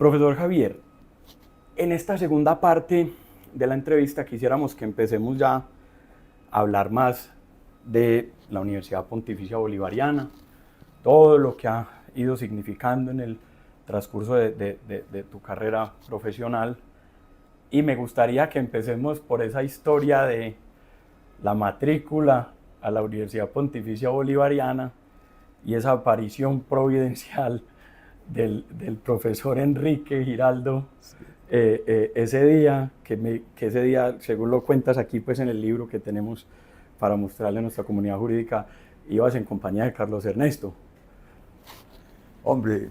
Profesor Javier, en esta segunda parte de la entrevista quisiéramos que empecemos ya a hablar más de la Universidad Pontificia Bolivariana, todo lo que ha ido significando en el transcurso de tu carrera profesional. Y me gustaría que empecemos por esa historia de la matrícula a la Universidad Pontificia Bolivariana y esa aparición providencial del profesor Enrique Giraldo, ese día, que ese día, según lo cuentas aquí pues en el libro que tenemos para mostrarle a nuestra comunidad jurídica, ibas en compañía de Carlos Ernesto. Hombre,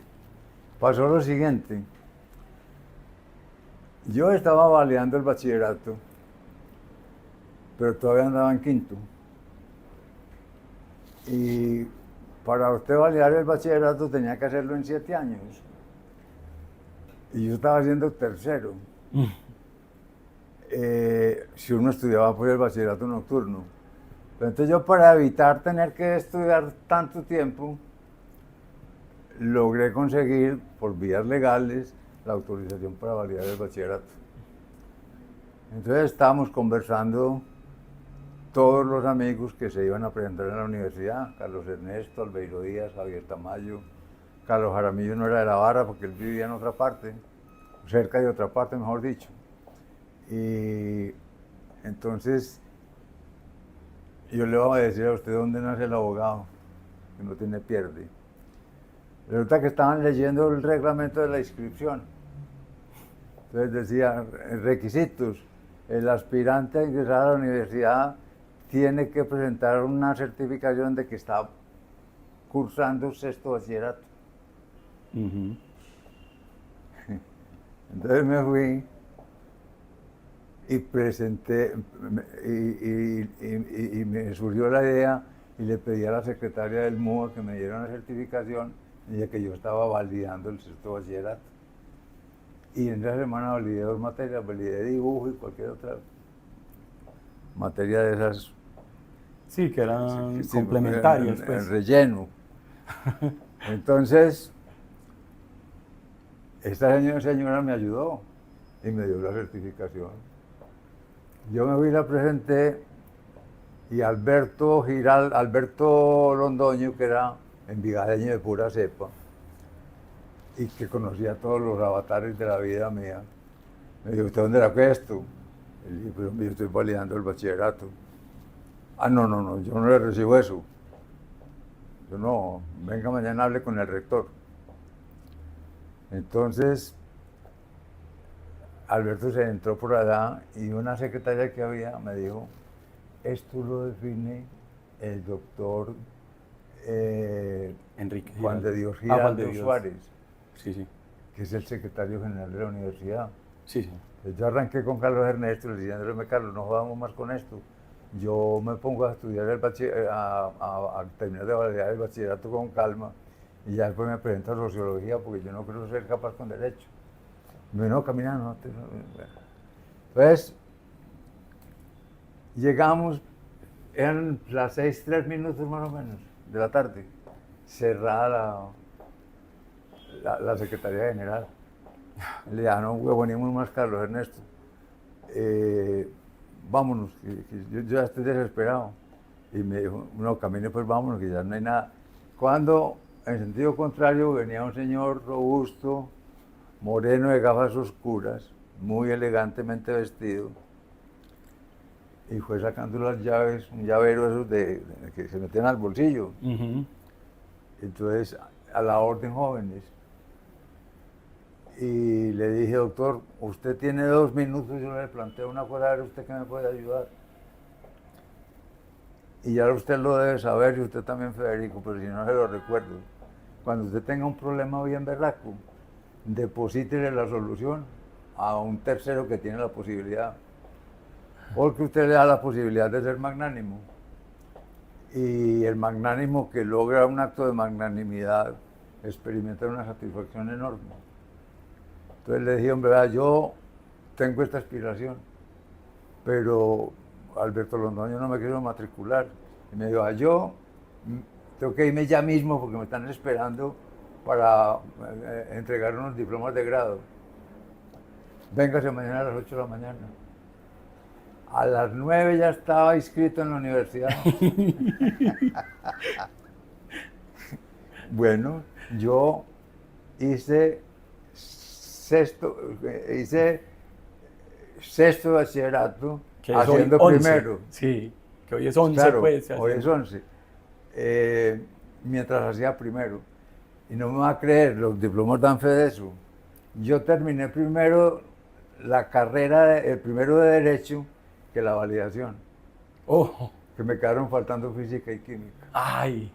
pasó lo siguiente. Yo estaba validando el bachillerato, pero todavía andaba en quinto. Y para usted validar el bachillerato tenía que hacerlo en 7 años. Y yo estaba haciendo tercero. Si uno estudiaba por el bachillerato nocturno. Pero entonces yo, para evitar tener que estudiar tanto tiempo, logré conseguir por vías legales la autorización para validar el bachillerato. Entonces estábamos conversando todos los amigos que se iban a presentar en la universidad: Carlos Ernesto, Albeiro Díaz, Javier Tamayo. Carlos Jaramillo no era de La Barra porque él vivía en otra parte, cerca de otra parte, mejor dicho. Y entonces yo le voy a decir a usted dónde nace el abogado, que no tiene pierde. Resulta que estaban leyendo el reglamento de la inscripción. Entonces decía, requisitos: el aspirante a ingresar a la universidad tiene que presentar una certificación de que está cursando sexto bachillerato. Entonces me fui y presenté, y me surgió la idea, y le pedí a la secretaria del MUA que me diera una certificación, ya que yo estaba validando el sexto bachillerato. Y en esa semana validé 2 materias, validé dibujo y cualquier otra materia de esas. Sí, que eran complementarias. En relleno. Entonces, esta señora me ayudó y me dio la certificación. Yo me fui y la presenté, y Alberto Londoño, que era envigadeño de pura cepa y que conocía todos los avatares de la vida mía, me dijo: ¿usted dónde era esto? Y le dije: pues yo estoy validando el bachillerato. Ah, no, yo no le recibo eso. Yo no, venga mañana, hable con el rector. Entonces, Alberto se entró por allá y una secretaria que había me dijo: esto lo define el doctor Enrique Juan de Dios Giraldo Suárez, sí. que es el secretario general de la universidad. Sí. Entonces yo arranqué con Carlos Ernesto, diciéndole: Carlos, no jugamos más con esto. Yo me pongo a estudiar a terminar de validar el bachillerato con calma, y ya después me presento a sociología, porque yo no creo ser capaz con derecho. Me dijo: no, camina, no. Entonces, llegamos, eran las 6:03 más o menos de la tarde, cerrada la Secretaría General. Le dije: no huevonemos más, Carlos Ernesto. Vámonos, que yo ya estoy desesperado. Y me dijo: no, camine, pues vámonos, que ya no hay nada. Cuando, en sentido contrario, venía un señor robusto, moreno, de gafas oscuras, muy elegantemente vestido, y fue sacando las llaves, un llavero esos de que se metían al bolsillo. Entonces, a la orden, jóvenes. Y le dije: doctor, usted tiene 2 minutos, yo le planteo una cosa, a ver usted que me puede ayudar. Y ya usted lo debe saber, y usted también, Federico, pero si no se lo recuerdo. Cuando usted tenga un problema bien berraco, deposítele la solución a un tercero que tiene la posibilidad, porque usted le da la posibilidad de ser magnánimo. Y el magnánimo que logra un acto de magnanimidad experimenta una satisfacción enorme. Entonces le dije: hombre, yo tengo esta aspiración, pero Alberto Londoño no me quiero matricular. Y me dijo: yo tengo que irme ya mismo porque me están esperando para entregar unos diplomas de grado. Véngase mañana a las 8 de la mañana. A las 9 ya estaba inscrito en la universidad. Bueno, yo hice sexto de bachillerato Que haciendo hoy 11. primero. Sí, que hoy es 11, Claro, pues. hoy es 11. Mientras hacía primero. Y no me va a creer, los diplomas dan fe de eso. Yo terminé primero la carrera, el primero de Derecho, que la validación. Oh, Que me quedaron faltando física y química. ay.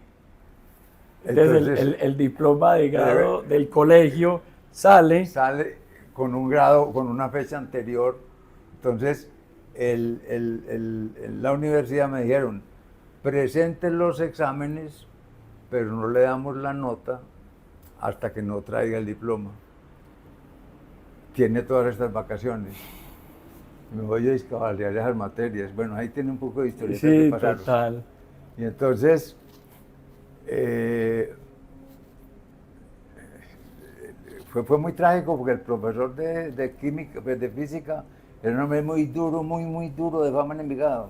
Entonces, Entonces, el diploma de grado del colegio sale. sale con un grado, con una fecha anterior. Entonces, la universidad me dijeron, presenten los exámenes, pero no le damos la nota hasta que no traiga el diploma. Tiene todas estas vacaciones. Me voy a descabalgar esas materias. Bueno, ahí tiene un poco de historia Sí, que pasaron. total. Y entonces, fue muy trágico porque el profesor de química, pues, de física, era un hombre muy duro, muy duro, de fama en Envigado.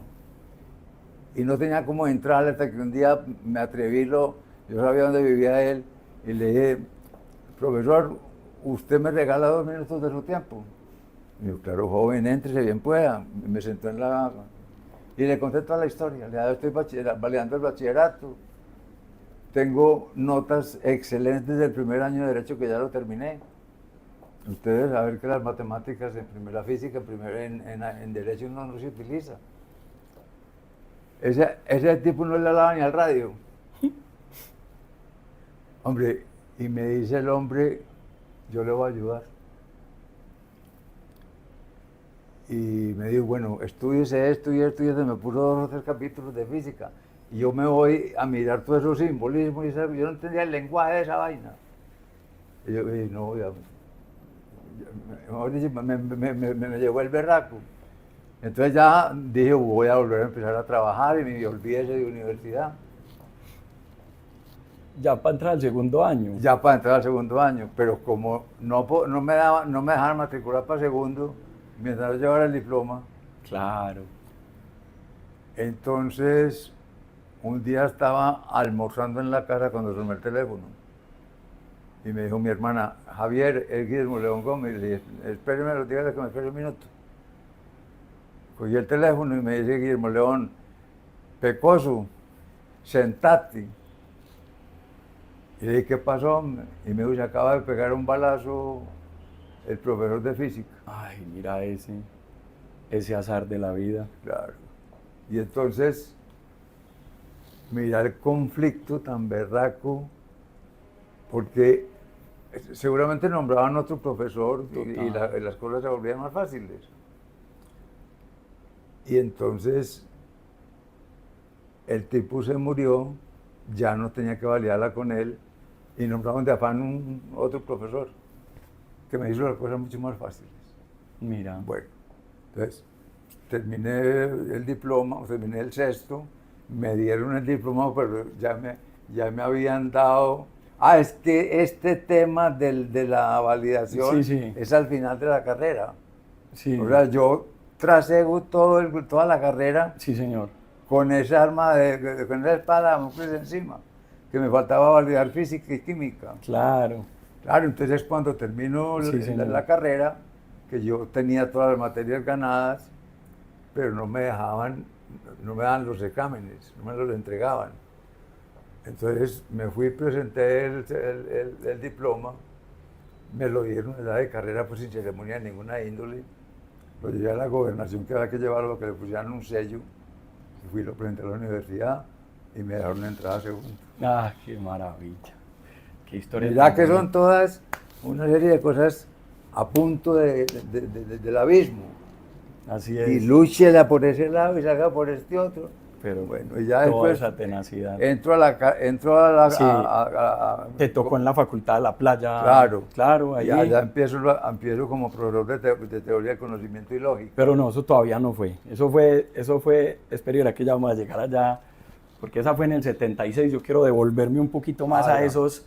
Y no tenía cómo entrar hasta que un día me atreví, yo sabía dónde vivía él, y le dije, profesor, usted me regala 2 minutos de su tiempo. Y yo, claro, joven, éntrese bien pueda. Y me sentó en la... Y le conté toda la historia. Le dije, estoy validando el bachillerato. Tengo notas excelentes del primer año de Derecho que ya lo terminé. Ustedes saben que las matemáticas en primera física, en Derecho no se utiliza. Ese tipo no le hablaba ni al radio. Hombre, y me dice el hombre, yo le voy a ayudar. Y me dijo, bueno, estudiese esto y esto y esto, me puso 2 o 3 capítulos de física. Y yo me voy a mirar todos esos simbolismos y yo no entendía el lenguaje de esa vaina. Y yo dije, no, mejor dicho, me llevó el berraco. Entonces ya dije, voy a volver a empezar a trabajar y me olvidé de universidad. Ya para entrar al segundo año. Ya para entrar al segundo año, pero como no me dejaban matricular para segundo, mientras yo llevara el diploma. Claro. Entonces, un día estaba almorzando en la casa cuando sonó el teléfono. Y me dijo mi hermana, Javier, es Guillermo León Gómez. Y le dije, espéreme, dígale que me espere un minuto. Cogí el teléfono y me dice Guillermo León, Pecoso, sentate. Y le dije, ¿qué pasó, hombre? Y me dijo, se acaba de pegar un balazo el profesor de física. Ay, mira ese azar de la vida. Claro. Y entonces, mira el conflicto tan berraco, porque seguramente nombraban otro profesor y las cosas se volvían más fáciles. Y entonces, el tipo se murió, ya no tenía que validarla con él, y nombraron de afán otro profesor, que me hizo las cosas mucho más fáciles. Mira. Bueno, entonces, terminé el diploma, terminé el sexto, me dieron el diploma, pero ya me habían dado... Ah, es que este tema de la validación es al final de la carrera. Sí. O sea, yo tracé toda la carrera. Sí, señor. Con esa arma, con esa espada encima, que me faltaba validar física y química. Claro. Claro, entonces cuando termino la carrera, que yo tenía todas las materias ganadas, pero no me daban los exámenes, no me los entregaban. Entonces me fui, presenté el diploma, me lo dieron en edad de carrera, pues sin ceremonia de ninguna índole. Lo llevé a la gobernación, que había que llevarlo, que le pusieran un sello. Y fui, lo presenté a la universidad y me dieron una entrada a segundo. Ah, qué maravilla. Qué historia. Ya que son todas una serie de cosas a punto del abismo. Así es. Y lúchela por ese lado y salga por este otro. Pero bueno, y ya toda después esa tenacidad. entro a la Sí. Te tocó en la facultad de La Playa. Claro. Claro, ahí. Ya empiezo como profesor de teoría del conocimiento y lógica. Pero no, eso todavía no fue. Eso fue, espero que ya vamos a llegar allá, porque esa fue en el 76. Yo quiero devolverme un poquito más a esos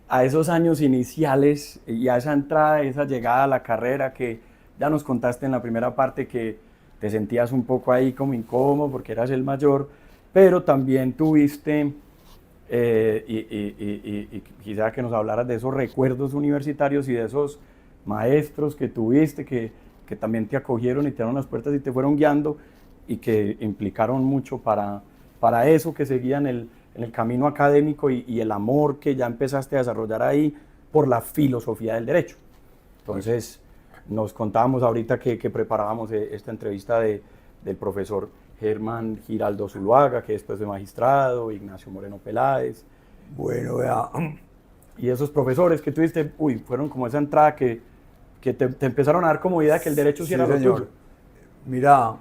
a esos años iniciales y a esa entrada, esa llegada a la carrera que ya nos contaste en la primera parte que te sentías un poco ahí como incómodo porque eras el mayor, pero también tuviste, y quisiera que nos hablaras de esos recuerdos universitarios y de esos maestros que tuviste que también te acogieron y te dieron las puertas y te fueron guiando y que implicaron mucho para eso que seguía en el camino académico y el amor que ya empezaste a desarrollar ahí por la filosofía del derecho. Entonces, nos contábamos ahorita que preparábamos esta entrevista del profesor Germán Giraldo Zuluaga, que después de magistrado, Ignacio Moreno Peláez. Bueno, vea. Y esos profesores que tuviste, uy, fueron como esa entrada que te empezaron a dar como idea que el derecho sí era lo tuyo. Mira,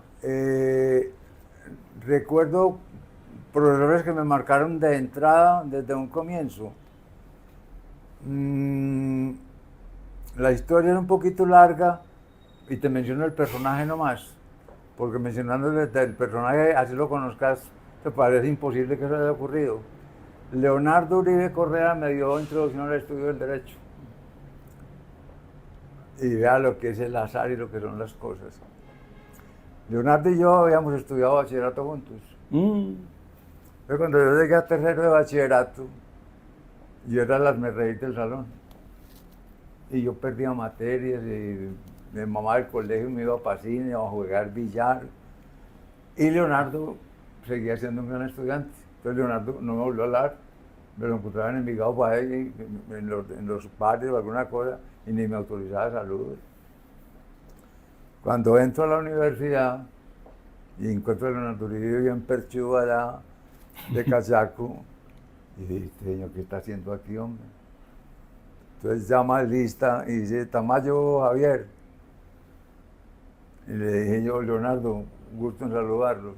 recuerdo profesores que me marcaron de entrada desde un comienzo. La historia es un poquito larga y te menciono el personaje nomás, porque mencionando el personaje, así lo conozcas, te parece imposible que eso haya ocurrido. Leonardo Uribe Correa me dio introducción al estudio del derecho. Y vea lo que es el azar y lo que son las cosas. Leonardo y yo habíamos estudiado bachillerato juntos. Pero cuando yo llegué a tercero de bachillerato, yo era el hazmerreír del salón. Y yo perdía materias y mi mamá del colegio me iba para cine, a jugar billar. Y Leonardo seguía siendo un gran estudiante. Entonces Leonardo no me volvió a hablar. Me lo encontraba en Envigado para él, en los bares o alguna cosa, y ni me autorizaba saludos. Cuando entro a la universidad y encuentro a Leonardo Uribe bien perchudo allá de cachaco, y dije, este señor, ¿qué está haciendo aquí, hombre? Entonces llama a lista y dice, Tamayo Javier. Y le dije yo, Leonardo, gusto en saludarlo.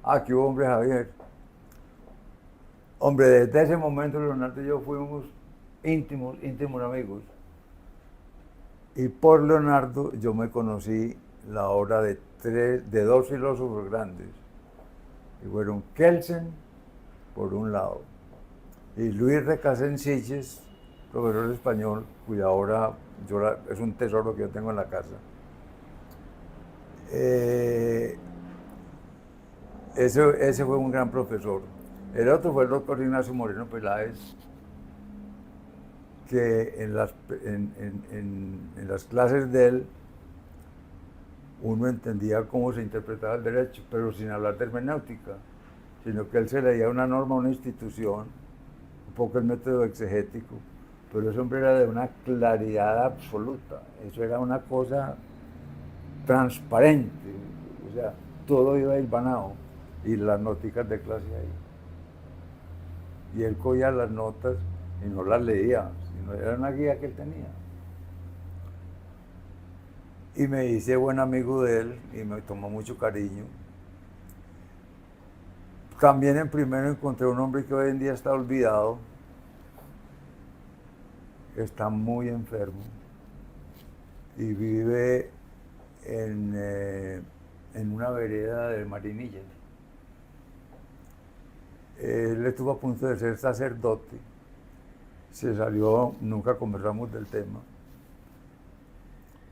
Ah, ¿qué hubo, hombre, Javier? Hombre, desde ese momento Leonardo y yo fuimos íntimos amigos. Y por Leonardo yo me conocí la obra de dos filósofos grandes. Y fueron Kelsen, por un lado, y Luis Recasensiches, profesor español, cuya obra es un tesoro que yo tengo en la casa. Ese fue un gran profesor. El otro fue el doctor Ignacio Moreno Peláez, que en las clases de él uno entendía cómo se interpretaba el derecho, pero sin hablar de hermenéutica, sino que él se leía una norma, una institución, un poco el método exegético, pero ese hombre era de una claridad absoluta, eso era una cosa transparente, o sea, todo iba hilvanado, y las noticas de clase ahí. Y él cogía las notas y no las leía, sino era una guía que él tenía. Y me hice buen amigo de él y me tomó mucho cariño. También en primero encontré un hombre que hoy en día está olvidado, está muy enfermo y vive en una vereda de Marinilla. Él estuvo a punto de ser sacerdote, se salió, nunca conversamos del tema.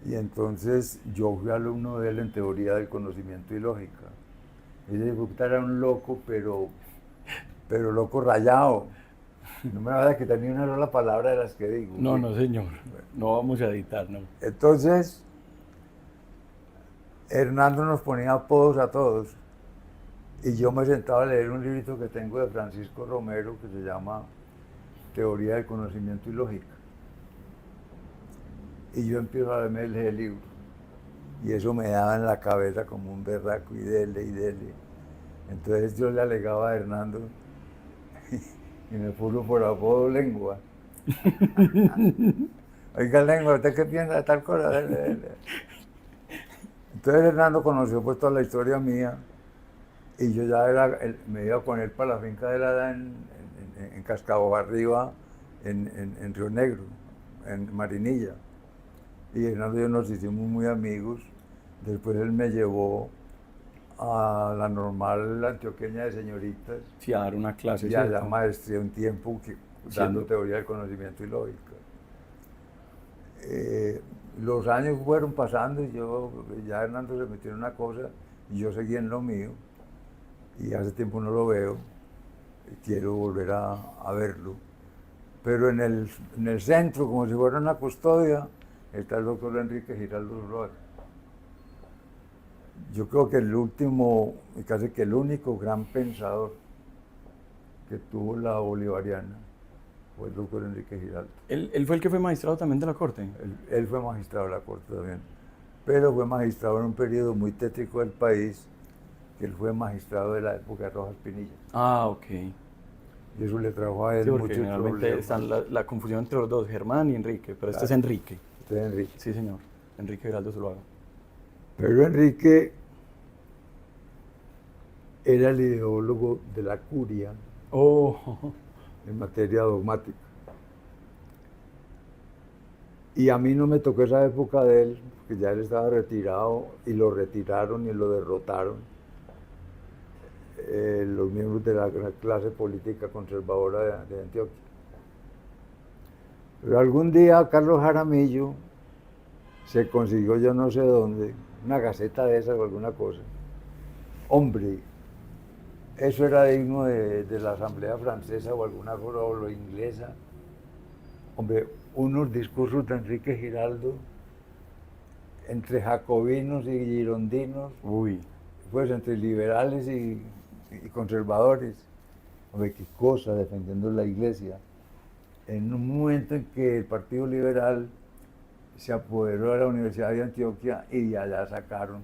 Y entonces yo fui alumno de él en teoría del conocimiento y lógica. Ese puta era un loco, pero loco rayado. No me vas a quitar ni una sola palabra de las que digo. No, no, señor. Bueno, no vamos a editar, no. Entonces, Hernando nos ponía apodos a todos. Y yo me sentaba a leer un librito que tengo de Francisco Romero que se llama Teoría del Conocimiento y Lógica. Y yo empiezo a leerme el libro. Y eso me daba en la cabeza como un berraco y dele y dele. Entonces yo le alegaba a Hernando y me puso por apodo Lengua. Oiga, Lengua, ¿usted qué piensa de tal cosa? Dele, dele. Entonces Hernando conoció pues toda la historia mía. Y yo ya me iba con él para la finca de la edad en Cascabo Arriba, en Río Negro, en Marinilla. Y Hernando y yo nos hicimos muy amigos. Después él me llevó a la normal antioqueña de señoritas. Sí, a dar una clase. Y a la maestría un tiempo dando teoría del conocimiento y lógica. Los años fueron pasando y ya Hernando se metió en una cosa y yo seguí en lo mío. Y hace tiempo no lo veo, y quiero volver a verlo. Pero en el centro, como si fuera una custodia, está el doctor Enrique Giraldo Zuluaga. Yo creo que el último, y casi que el único gran pensador que tuvo la bolivariana fue el doctor Enrique Giraldo. ¿Él fue el que fue magistrado también de la Corte? Él fue magistrado de la Corte también, pero fue magistrado en un periodo muy tétrico del país, que él fue magistrado de la época de Rojas Pinilla. Ah, ok. Y eso le trajo a él Sí, porque muchos generalmente problemas. está la confusión entre los dos, Germán y Enrique, pero este es Enrique. Este es Enrique. Sí, señor. Enrique Giraldo Zuluaga. Pero Enrique era el ideólogo de la curia en materia dogmática. Y a mí no me tocó esa época de él, porque ya él estaba retirado y lo retiraron y lo derrotaron los miembros de la clase política conservadora de Antioquia. Pero algún día Carlos Jaramillo se consiguió, yo no sé dónde, una gaceta de esas o alguna cosa. Hombre, eso era digno de la Asamblea Francesa o alguna cosa, o lo inglesa. Hombre, unos discursos de Enrique Giraldo entre jacobinos y girondinos, pues entre liberales y conservadores. Hombre, qué cosa, defendiendo la iglesia. En un momento en que el Partido Liberal se apoderó de la Universidad de Antioquia y de allá sacaron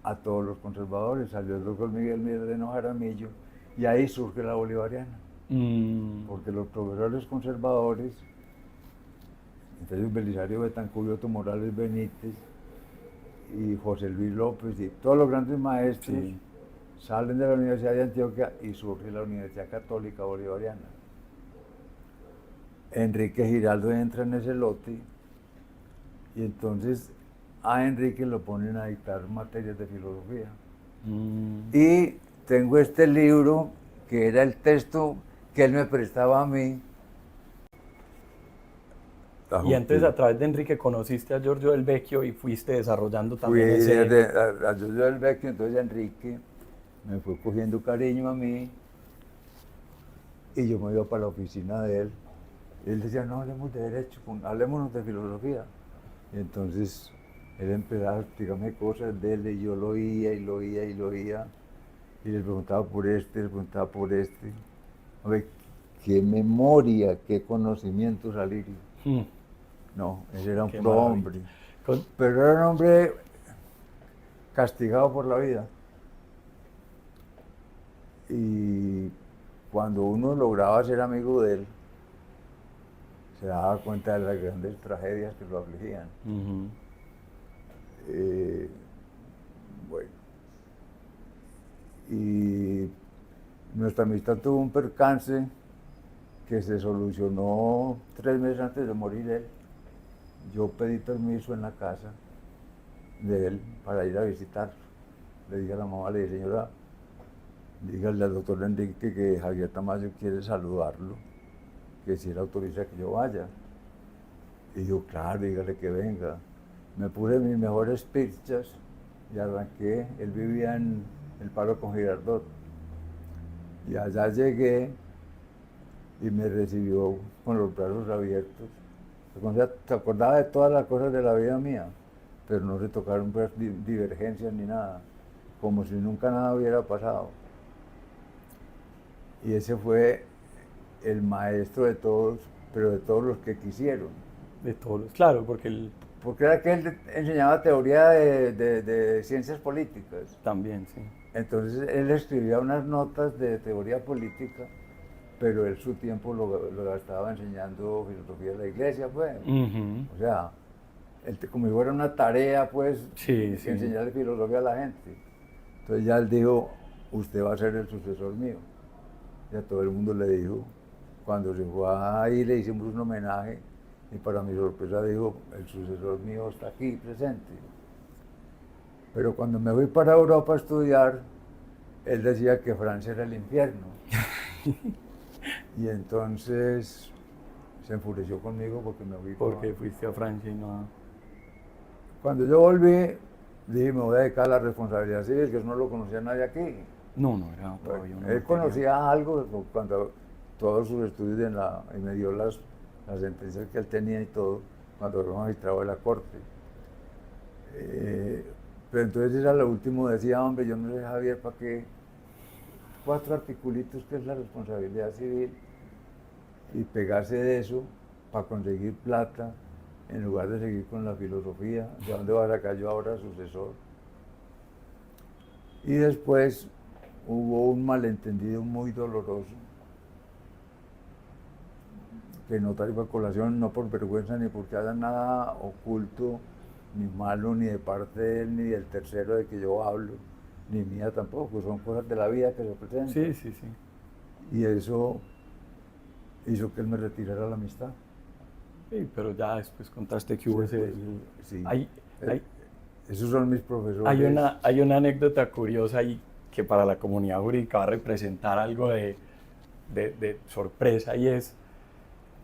a todos los conservadores, salió el doctor Miguel Moreno Jaramillo y ahí surge la bolivariana. Porque los profesores conservadores, entre ellos Belisario Betancur y Otto Morales Benítez y José Luis López y todos los grandes maestros, sí, salen de la Universidad de Antioquia y surge la Universidad Católica Bolivariana. Enrique Giraldo entra en ese lote y entonces a Enrique lo ponen a dictar materias de filosofía. Y tengo este libro que era el texto que él me prestaba a mí. Y entonces a través de Enrique conociste a Giorgio Del Vecchio y fuiste desarrollando también ese... a Giorgio Del Vecchio, entonces Enrique me fue cogiendo cariño a mí y yo me iba para la oficina de él. Y él decía, no hablemos de derecho, hablémonos de filosofía. Y entonces él empezaba a explicarme cosas de él y yo lo oía y lo oía y lo oía. Y le preguntaba por este, le preguntaba por este. A ver, qué memoria, qué conocimiento salir. No, él era un pro hombre. Pero era un hombre castigado por la vida. Y cuando uno lograba ser amigo de él, se daba cuenta de las grandes tragedias que lo afligían. Bueno, y nuestra amistad tuvo un percance que se solucionó 3 meses antes de morir él. Yo pedí permiso en la casa de él para ir a visitarlo. Le dije a la mamá, le dije, señora, dígale al doctor Enrique que Javier Tamayo quiere saludarlo, que si él autoriza que yo vaya. Y yo, claro, dígale que venga. Me puse mis mejores pizzas y arranqué. Él vivía en el Palo con Girardot. Y allá llegué y me recibió con los brazos abiertos. Se acordaba de todas las cosas de la vida mía, pero no se tocaron pues, divergencias ni nada, como si nunca nada hubiera pasado. Y ese fue el maestro de todos, pero de todos los que quisieron. De todos, claro, porque era que él enseñaba teoría de ciencias políticas. También, sí. Entonces él escribía unas notas de teoría política, pero él su tiempo lo gastaba enseñando filosofía de la iglesia, pues. O sea, como si fuera una tarea, pues, sí. enseñarle filosofía a la gente. Entonces ya él dijo, usted va a ser el sucesor mío. Y a todo el mundo le dijo, cuando se fue ahí le hicimos un homenaje, y para mi sorpresa dijo, el sucesor mío está aquí presente. Pero cuando me fui para Europa a estudiar, él decía que Francia era el infierno. Y entonces se enfureció conmigo porque me fui. Porque fuiste a Francia y no... Cuando yo volví, dije, me voy a dedicar a la responsabilidad civil, que eso no lo conocía nadie aquí. No, no era todavía una Él materia. conocía algo cuando todos sus estudios y me dio las sentencias que él tenía y todo, cuando era magistrado de la corte. Pero entonces era lo último, decía, hombre, yo no sé, Javier, ¿para qué? 4 articulitos que es la responsabilidad civil y pegarse de eso para conseguir plata en lugar de seguir con la filosofía, de dónde va a sacar yo ahora sucesor. Y después hubo un malentendido muy doloroso que no traigo a colación, no por vergüenza ni porque haya nada oculto, ni malo, ni de parte de él, ni del tercero de que yo hablo, ni mía tampoco, son cosas de la vida que se presentan. Sí, sí, sí. Y eso hizo que él me retirara la amistad. Sí, pero ya después contaste que hubo ese... Sí. Hay Esos son mis profesores. hay una anécdota curiosa ahí que para la comunidad jurídica va a representar algo de sorpresa, y es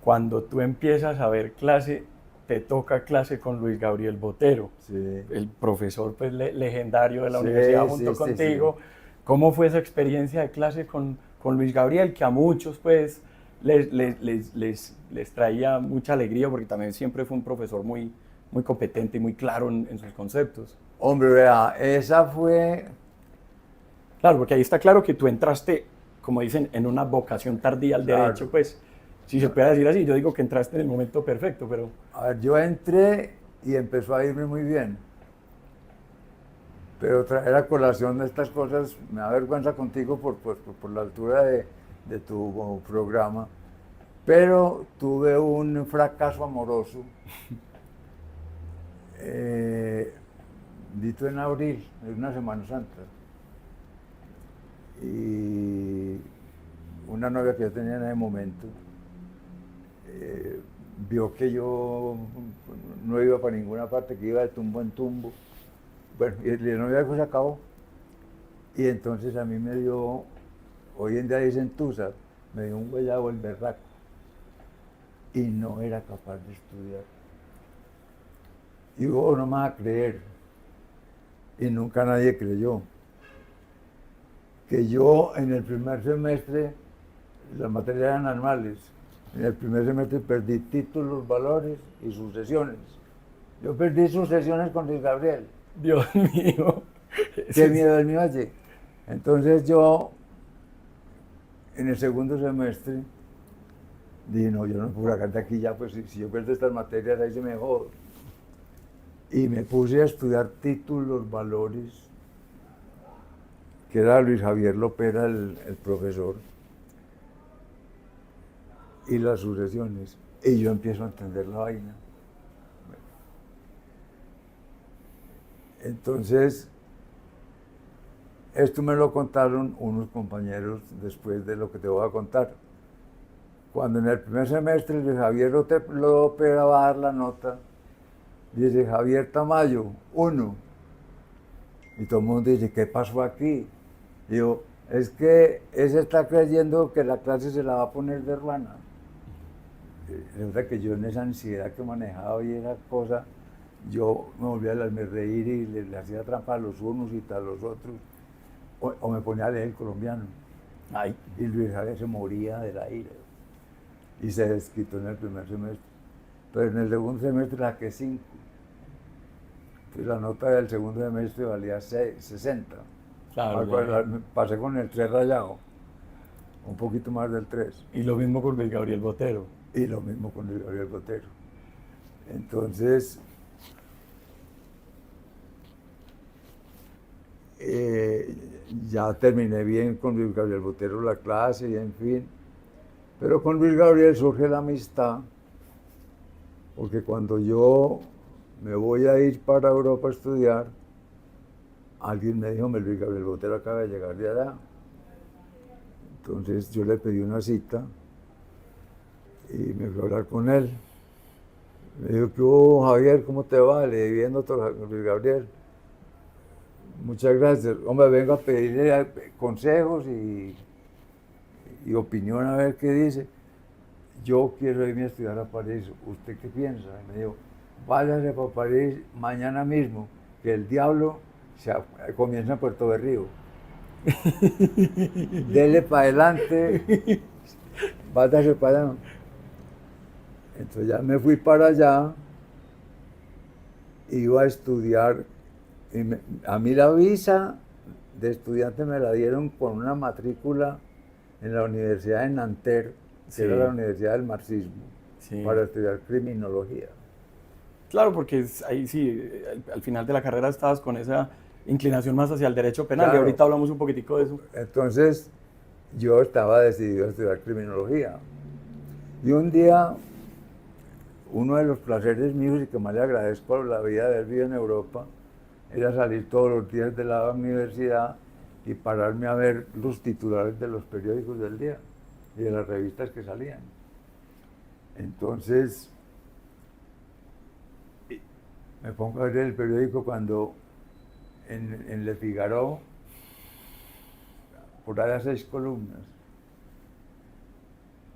cuando tú empiezas a ver clase, te toca clase con Luis Gabriel Botero, Sí. el profesor pues, legendario de la Sí, universidad sí, junto sí, contigo. sí. ¿Cómo fue esa experiencia de clase con Luis Gabriel, que a muchos pues les traía mucha alegría, porque también siempre fue un profesor muy, muy competente y muy claro en sus conceptos? Hombre, vea, esa fue... Claro, porque ahí está claro que tú entraste, como dicen, en una vocación tardía al Claro. derecho, pues, si se puede decir así. Yo digo que entraste en el momento perfecto, pero... A ver, yo entré y empezó a irme muy bien. Pero traer a colación de estas cosas me da vergüenza contigo por la altura de tu programa. Pero tuve un fracaso amoroso, dito en abril, en una Semana Santa. Y una novia que yo tenía en ese momento vio que yo no iba para ninguna parte, que iba de tumbo en tumbo. Bueno, y la novia se acabó. Y entonces a mí me dio, hoy en día dicen tusa, me dio un guayabo el berraco. Y no era capaz de estudiar. Y vos no me vas a creer, y nunca nadie creyó, que yo en el primer semestre, las materias eran anuales, en el primer semestre perdí títulos, valores y sucesiones. Yo perdí sucesiones con Luis Gabriel. Dios mío. Qué miedo el mío allí. Entonces yo, en el segundo semestre, dije, no, yo no puedo sacar de aquí ya, pues si yo pierdo estas materias, ahí se me jodo. Y me puse a estudiar títulos, valores, que era Luis Javier Lopera, el profesor, y las sucesiones. Y yo empiezo a entender la vaina. Entonces, esto me lo contaron unos compañeros después de lo que te voy a contar. Cuando en el primer semestre Luis Javier Lopera va a dar la nota, dice Javier Tamayo, 1. Y todo el mundo dice, ¿qué pasó aquí? Digo, es que ese está creyendo que la clase se la va a poner de ruana. Resulta que yo en esa ansiedad que manejaba y esa cosa, yo me volvía a reír y le hacía trampa a los unos y a los otros, o me ponía a leer el colombiano. Ay. Y Luis Javier se moría de la ira y se desquitó en el primer semestre. Pero en el segundo semestre saqué 5. Entonces la nota del segundo semestre valía 60. Claro, pasé con el 3 rayado, un poquito más del 3. y lo mismo con Luis Gabriel Botero. Y lo mismo con Luis Gabriel Botero. Entonces, ya terminé bien con Luis Gabriel Botero la clase y en fin. Pero con Luis Gabriel surge la amistad, porque cuando yo me voy a ir para Europa a estudiar, alguien me dijo, Luis Gabriel Botero acaba de llegar de allá. Entonces yo le pedí una cita y me fui a hablar con él. Me dijo, ¿qué hubo, Javier? ¿Cómo te va? Le dije, bien, doctor Luis Gabriel. Muchas gracias. Hombre, vengo a pedirle consejos y y opinión a ver qué dice. Yo quiero irme a estudiar a París, ¿usted qué piensa? Y me dijo, váyase para París mañana mismo, que el diablo comienza en Puerto Berrío. Dele para adelante, váyase para allá. Entonces ya me fui para allá, iba a estudiar, y a mí la visa de estudiante me la dieron con una matrícula en la Universidad de Nanterre, que era la Universidad del Marxismo, para estudiar criminología. Claro, porque ahí sí, al final de la carrera estabas con esa inclinación más hacia el derecho penal, claro. Y ahorita hablamos un poquitico de eso. Entonces, yo estaba decidido a estudiar criminología. Y un día, uno de los placeres míos y que más le agradezco a la vida de haber vivido en Europa, era salir todos los días de la universidad y pararme a ver los titulares de los periódicos del día y de las revistas que salían. Entonces, me pongo a ver el periódico cuando en Le Figaro, por ahí a 6 columnas,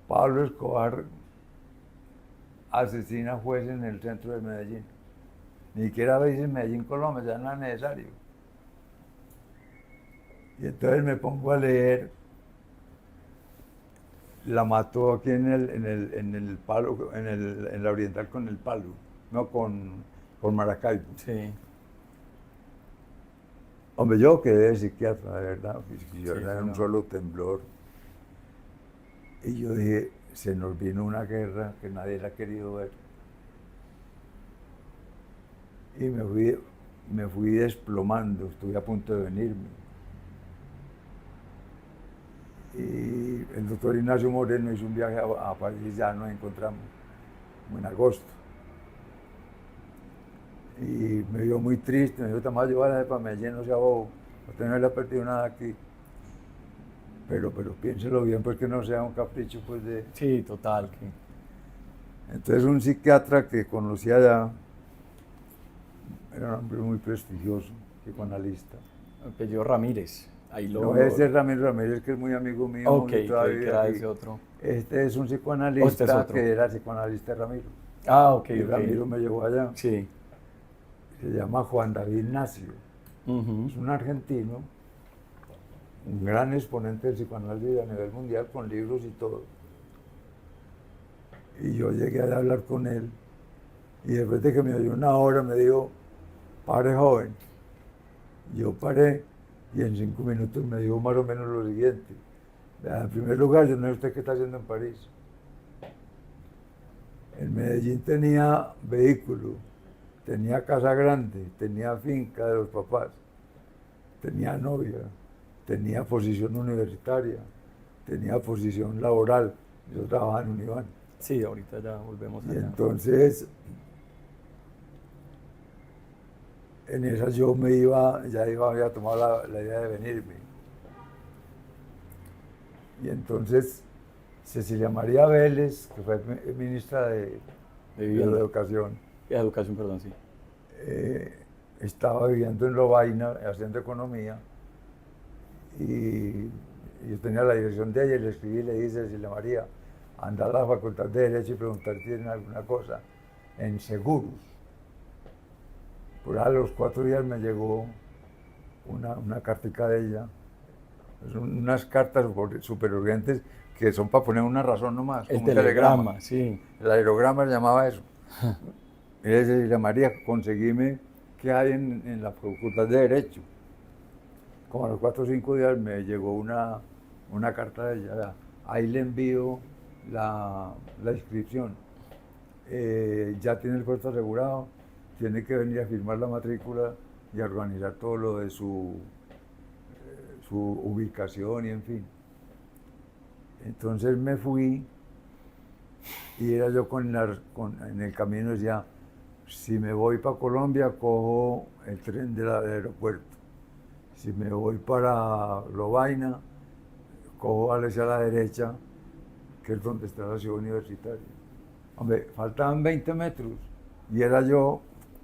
Pablo Escobar asesina a juez en el centro de Medellín. Ni siquiera veis en Medellín, Colombia, ya no es necesario. Y entonces me pongo a leer, la mató aquí en el Palo, en la Oriental con el Palo, no con Maracaibo. Sí. Hombre, yo quedé de psiquiatra, de verdad, yo era un solo temblor. Y yo dije, se nos vino una guerra que nadie la ha querido ver. Y me fui desplomando, estuve a punto de venirme. Y el doctor Ignacio Moreno hizo un viaje a París, ya nos encontramos en agosto. Y me vio muy triste, me dijo, Tamayo, váyase para Medellín, no sea bobo, usted no le ha perdido nada aquí. Pero piénselo bien, porque no sea un capricho, pues, de... Sí, total. Entonces un psiquiatra que conocía allá, era un hombre muy prestigioso, psicoanalista. Apellido Ramírez. Ahí lo... No, ese es Ramírez, que es muy amigo mío. Ok, que era ese otro. Este es un psicoanalista que era psicoanalista de Ramiro. Ah, ok. Y Ramiro me llevó allá. Sí. Se llama Juan David Ignacio. Es un argentino, un gran exponente del psicoanálisis a nivel mundial, con libros y todo. Y yo llegué a hablar con él, y después de que me oyó una hora me dijo, pare joven. Yo paré, y en 5 minutos me dijo más o menos lo siguiente. En primer lugar, yo no sé usted qué está haciendo en París. En Medellín tenía vehículo, tenía casa grande, tenía finca de los papás, tenía novia, tenía posición universitaria, tenía posición laboral. Yo trabajaba en Univán. Sí, ahorita ya volvemos allá. Y entonces, en esa yo había tomado la idea de venirme. Y entonces, Cecilia María Vélez, que fue ministra de Educación. De Educación, perdón, sí. Estaba viviendo en Lovaina, haciendo economía, y yo tenía la dirección de ella, y le escribí y le dije, Cecilia María, anda a la Facultad de Derecho y preguntar si tienen alguna cosa en seguros. Por ahí a los 4 días me llegó una cartica de ella, son unas cartas súper urgentes que son para poner una razón nomás. El telegrama, sí. El aerograma se llamaba eso. Y le decía, Cecilia María, conseguime qué hay en la Facultad de Derecho. Como a los 4 o 5 días me llegó una carta de ella. Ahí le envío la inscripción. Ya tiene el puesto asegurado, tiene que venir a firmar la matrícula y a organizar todo lo de su ubicación y en fin. Entonces me fui y era yo en el camino decía, si me voy para Colombia cojo el tren del aeropuerto, si me voy para Lovaina cojo hacia la derecha, que es donde está la ciudad universitaria. Hombre, faltaban 20 metros y era yo,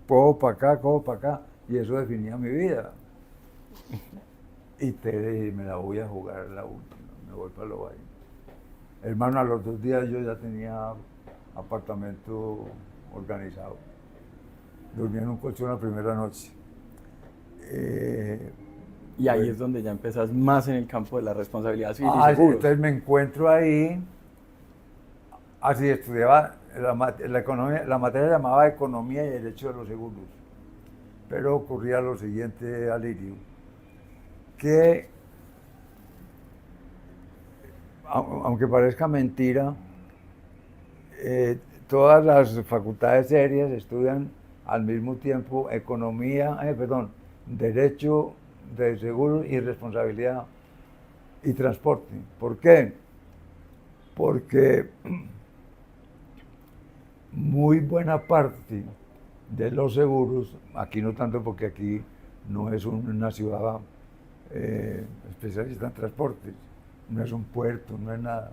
cojo para acá, y eso definía mi vida. Y te dije, me la voy a jugar la última, me voy para Lovaina. Hermano, a los 2 días yo ya tenía apartamento organizado. Dormí en un colchón la primera noche. Y ahí Bueno. es donde ya empezás más en el campo de la responsabilidad civil y Sí, seguros. entonces me encuentro ahí, así estudiaba la economía, la materia llamaba Economía y Derecho de los Seguros, pero ocurría lo siguiente, Alirio, que aunque parezca mentira, todas las facultades serias estudian al mismo tiempo Derecho de Seguros y Responsabilidad y Transporte. ¿Por qué? Porque muy buena parte de los seguros, aquí no tanto porque aquí no es una ciudad especialista en transportes, no es un puerto, no es nada.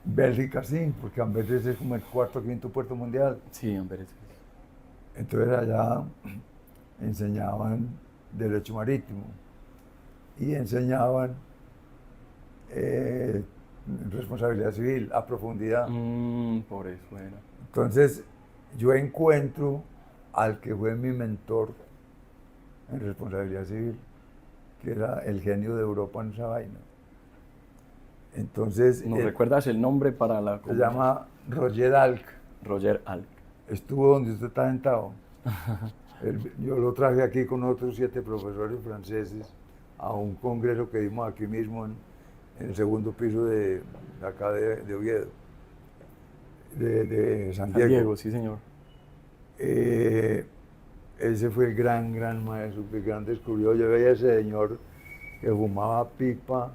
Bélgica sí, porque Amberes es como el 4º o 5º puerto mundial. Sí, Amberes. Entonces allá enseñaban Derecho Marítimo y enseñaban Responsabilidad Civil a profundidad. Por eso era. Entonces yo encuentro al que fue mi mentor en Responsabilidad Civil, que era el genio de Europa en esa vaina. Entonces, ¿Nos recuerdas el nombre para la se llama Roger Alc. Roger Alc. Estuvo donde usted está sentado. Yo lo traje aquí con otros 7 profesores franceses a un congreso que dimos aquí mismo en el 2º piso de acá de Oviedo, de San Diego. San Diego, sí, señor. Ese fue el gran maestro, el gran descubridor. Yo veía a ese señor que fumaba pipa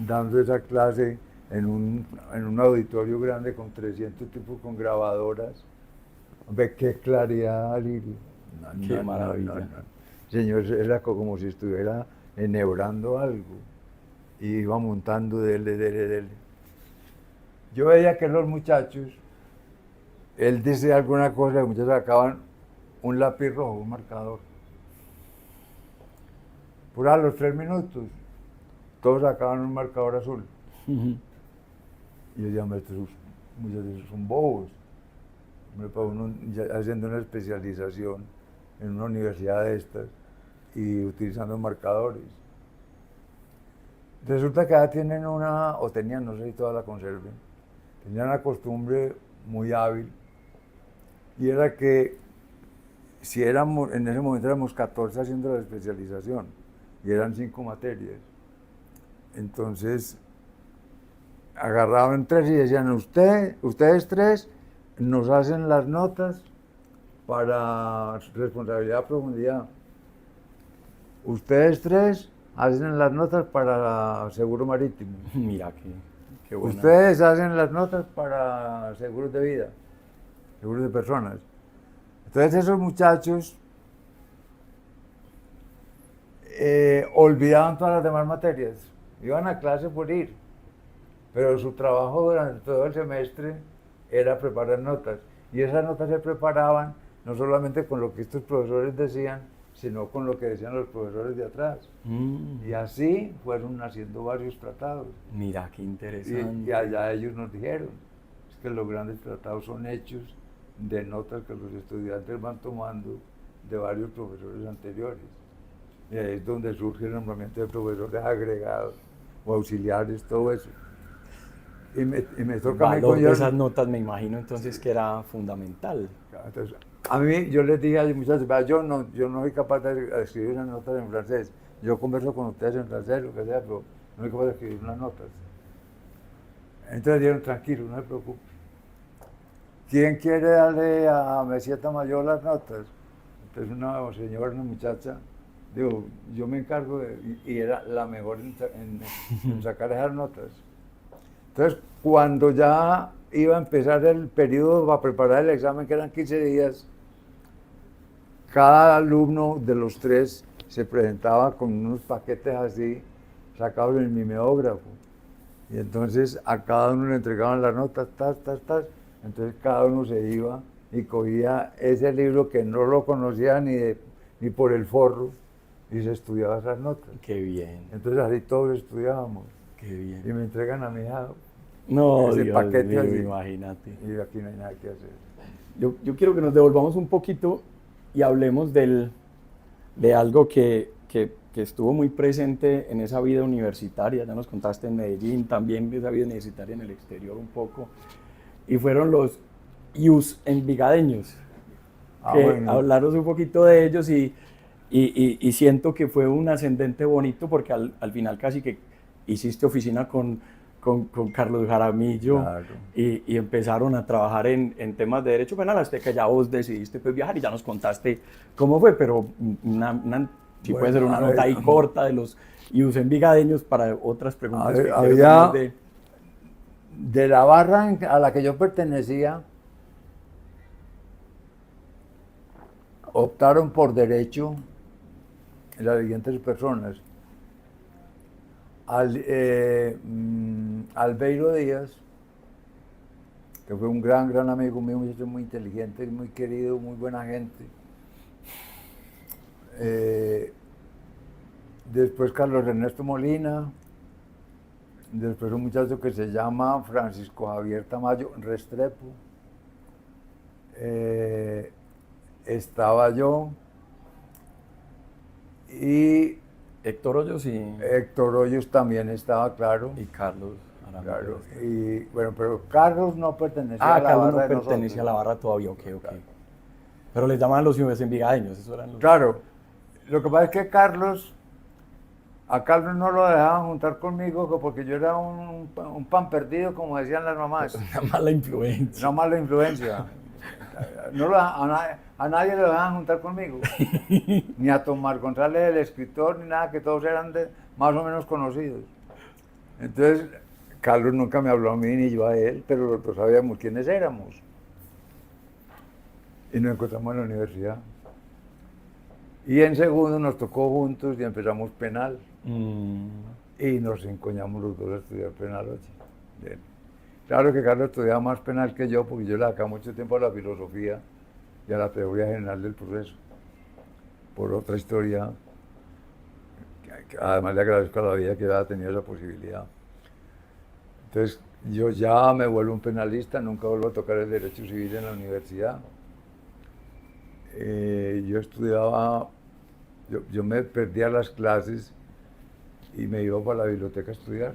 dando esa clase en un auditorio grande con 300 tipos con grabadoras. Ve qué claridad, Lirio. Qué maravilla. Señor, era como si estuviera enhebrando algo y iba montando dele. Yo veía que los muchachos, él dice alguna cosa, los muchachos sacaban un lápiz rojo, un marcador. Por a los 3 minutos, todos sacaban un marcador azul. Y yo decía, estos muchachos son bobos. Para uno haciendo una especialización en una universidad de estas y utilizando marcadores. Resulta que ya tienen tenían, no sé si todavía la conserven, tenían una costumbre muy hábil y era que si éramos, en ese momento éramos 14 haciendo la especialización y eran 5 materias. Entonces agarraban 3 y decían, ustedes 3 nos hacen las notas para responsabilidad a profundidad. Ustedes 3 hacen las notas para seguro marítimo. Mira qué bueno. Ustedes hacen las notas para seguros de vida, seguros de personas. Entonces esos muchachos olvidaban todas las demás materias. Iban a clase por ir, pero su trabajo durante todo el semestre era preparar notas. Y esas notas se preparaban no solamente con lo que estos profesores decían, sino con lo que decían los profesores de atrás. Y así fueron naciendo varios tratados. Mira, qué interesante. Y allá ellos nos dijeron, es que los grandes tratados son hechos de notas que los estudiantes van tomando de varios profesores anteriores. Y ahí es donde surge el nombramiento de profesores agregados o auxiliares, todo eso. Y me toca a mí con esas notas me imagino entonces que era fundamental. Entonces, a mí, yo les dije a los muchachos, yo no soy capaz de escribir unas notas en francés. Yo converso con ustedes en francés, lo que sea, pero no soy capaz de escribir unas notas. Entonces dijeron, tranquilo, no se preocupe. ¿Quién quiere darle a Mesía Tamayo las notas? Entonces una señora, una muchacha, digo, yo me encargo y era la mejor en sacar esas notas. Entonces, cuando ya iba a empezar el periodo para preparar el examen, que eran 15 días, cada alumno de los 3 se presentaba con unos paquetes así, sacados en el mimeógrafo. Y entonces a cada uno le entregaban las notas, entonces cada uno se iba y cogía ese libro que no lo conocía ni por el forro y se estudiaba esas notas. Qué bien. Entonces así todos estudiábamos. Qué bien. Y me entregan a mi hija No, ese Dios paquete mío, allí. imagínate. Y aquí no hay nada que hacer. Yo quiero que nos devolvamos un poquito y hablemos de algo que estuvo muy presente en esa vida universitaria. Ya nos contaste en Medellín, también de esa vida universitaria en el exterior un poco. Y fueron los IUS envigadeños. Que Bueno, hablaros un poquito de ellos y siento que fue un ascendente bonito porque al final casi que hiciste oficina con Carlos Jaramillo claro. y empezaron a trabajar en temas de derecho penal hasta que ya vos decidiste pues, viajar y ya nos contaste cómo fue, pero si puede ser Bueno, una a nota ver, ahí corta de los IUS envigadeños para otras a preguntas ver, que quiero hacernos había de la barra a la que yo pertenecía, optaron por derecho las siguientes personas. Albeiro Díaz, que fue un gran amigo mío, un muchacho muy inteligente, muy querido, muy buena gente. Después Carlos Ernesto Molina, después un muchacho que se llama Francisco Javier Tamayo Restrepo. Estaba yo y Héctor Hoyos Héctor Hoyos también estaba, claro. y Carlos Jaramillo. Claro, y bueno, pero Carlos no pertenecía a la Carlos barra no de pertenecía nosotros. a la barra todavía, ok. Claro. Pero les llamaban los IUS envigadeños, eso eran los... Claro, lo que pasa es que a Carlos no lo dejaban juntar conmigo porque yo era un pan perdido, como decían las mamás. Una mala influencia. Una mala influencia. A nadie lo dejaban juntar conmigo. Ni a Tomás González, el escritor, ni nada, que todos eran más o menos conocidos. Entonces, Carlos nunca me habló a mí ni yo a él, pero los dos sabíamos quiénes éramos. Y nos encontramos en la universidad. Y en segundo nos tocó juntos y empezamos penal. Y nos encoñamos los dos a estudiar penal. Bien. Claro que Carlos estudiaba más penal que yo, porque yo le sacaba mucho tiempo a la filosofía y a la teoría general del proceso. Por otra historia, que además le agradezco a la vida que había tenido esa posibilidad. Entonces, yo ya me vuelvo un penalista, nunca vuelvo a tocar el derecho civil en la universidad. Yo estudiaba, yo me perdía las clases y me iba para la biblioteca a estudiar.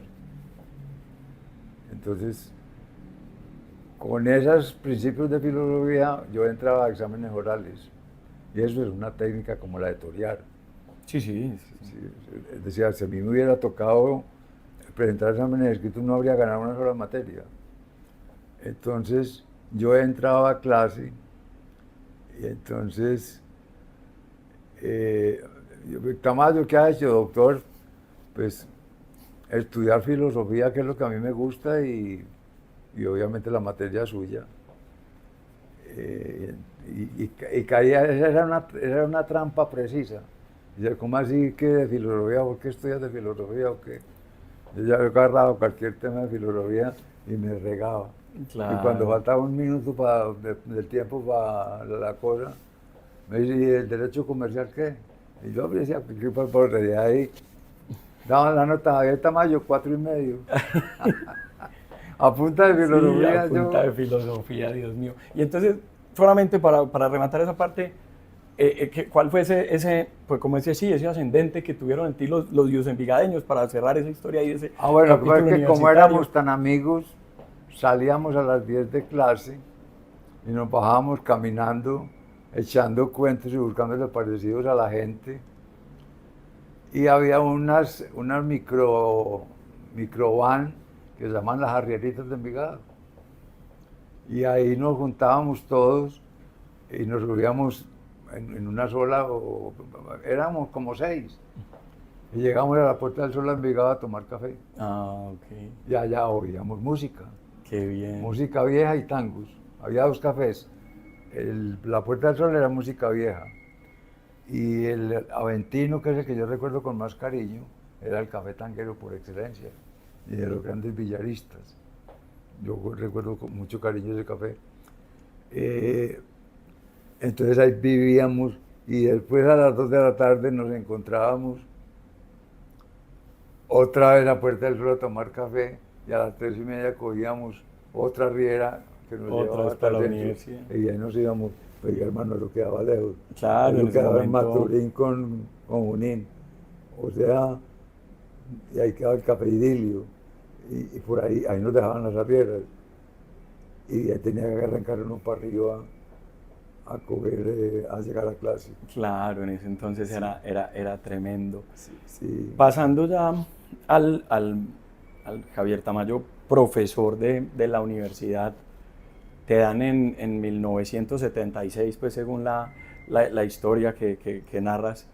Entonces, con esos principios de filosofía, yo entraba a exámenes orales. Y eso es una técnica como la de torear. Sí. Es decir, si a mí me hubiera tocado presentar exámenes escritos, no habría ganado una sola materia. Entonces, yo entraba a clase y entonces, Tamayo, ¿qué ha hecho, doctor? Pues estudiar filosofía, que es lo que a mí me gusta, y obviamente la materia suya. Y caía, esa era una trampa precisa. Y yo, ¿cómo así que de filosofía? ¿Por qué estudias de filosofía o qué? Yo ya había agarrado cualquier tema de filosofía y me regaba. Claro. Y cuando faltaba un minuto del tiempo para la cosa, me dice, ¿y el derecho comercial qué? Y yo decía, ¿qué porquería ahí? Daban la nota Javier Tamayo, 4,5. A punta de filosofía. Sí, a punta de filosofía, Dios mío. Y entonces, solamente para rematar esa parte, ¿cuál fue ese, pues como decía, sí, ese ascendente que tuvieron en ti los IUS envigadeños para cerrar esa historia y ese bueno, capítulo es que como universitario? éramos tan amigos, salíamos a las 10 de clase y nos bajábamos caminando, echando cuentos y buscando parecidos a la gente. Y había unas microvan que se llaman las arrieritas de Envigado. Y ahí nos juntábamos todos y nos subíamos en una sola, éramos como 6. Y llegamos a la Puerta del Sol de Envigado a tomar café. Ah, ok. Y allá oíamos música. Qué bien. Música vieja y tangos. Había 2 cafés. La Puerta del Sol era música vieja. Y el Aventino, que es el que yo recuerdo con más cariño, era el café tanguero por excelencia, y de los grandes villaristas. Yo recuerdo con mucho cariño ese café. Entonces ahí vivíamos, y después a las 2 de la tarde nos encontrábamos otra vez a Puerta del Sol a tomar café, y a las 3:30 cogíamos otra riera que nos Otra llevaba vez hasta para el la centro, universidad. y ahí nos íbamos, pues hermano, eso quedaba lejos. Claro, en Eso ese quedaba en momento. Maturín con Junín, o sea, y ahí quedaba el Café Idilio, y por ahí nos dejaban las arrieras, y ahí tenía que arrancar uno para arriba a coger, a llegar a clase. Claro, en ese entonces Sí. era tremendo. Sí, sí. Pasando ya al, al, al Javier Tamayo, profesor de la universidad, te dan en 1976, pues según la historia que narras,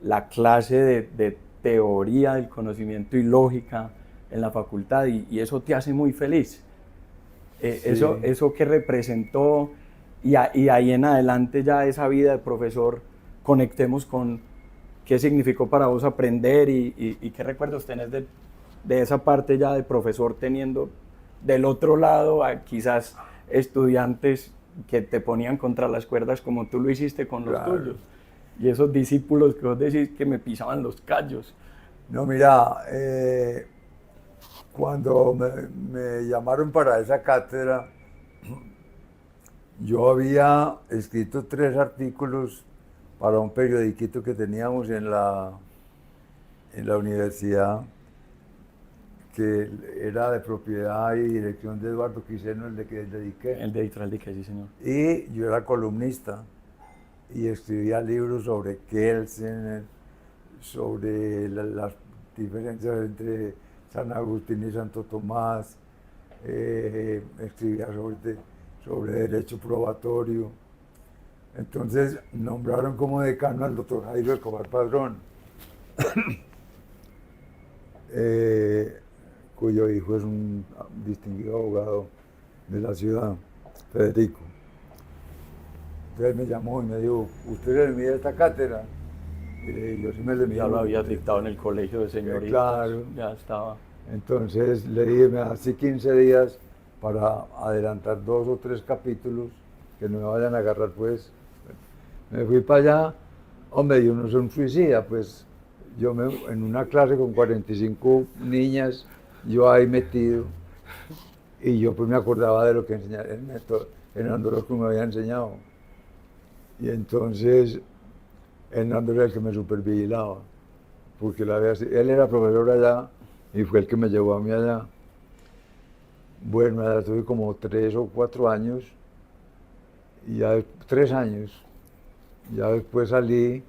la clase de teoría del conocimiento y lógica en la facultad y eso te hace muy feliz. Sí. Eso que representó y ahí en adelante ya esa vida de profesor, conectemos con qué significó para vos aprender y qué recuerdos tenés de esa parte ya de profesor teniendo del otro lado a quizás estudiantes que te ponían contra las cuerdas como tú lo hiciste con los Claro. tuyos. Y esos discípulos que vos decís que me pisaban los callos. No, mira, cuando me llamaron para esa cátedra, yo había escrito 3 artículos para un periodiquito que teníamos en la universidad, que era de propiedad y dirección de Eduardo Quiseno, el de que dediqué. El de Editorial Dique, sí, señor. Y yo era columnista y escribía libros sobre Kelsen, sobre las diferencias entre San Agustín y Santo Tomás, escribía sobre derecho probatorio. Entonces nombraron como decano al doctor Jairo Escobar Padrón, cuyo hijo es un distinguido abogado de la ciudad, Federico. Entonces me llamó y me dijo, ¿usted le mide esta cátedra? Y yo sí me le mido. Ya lo habías dictado en el colegio de señoritas. Claro. Ya estaba. Entonces le dije, me das 15 días para adelantar 2 o 3 capítulos, que no me vayan a agarrar pues. Me fui para allá, hombre, yo no soy un suicida, pues yo en una clase con 45 niñas, yo ahí metido, y yo pues me acordaba de lo que enseñaba Hernando Orozco me había enseñado. Y entonces Hernando era el que me supervigilaba, porque él era profesor allá y fue el que me llevó a mí allá. Bueno, allá estuve como 3 o 4 años, y ya 3 años. Ya después salí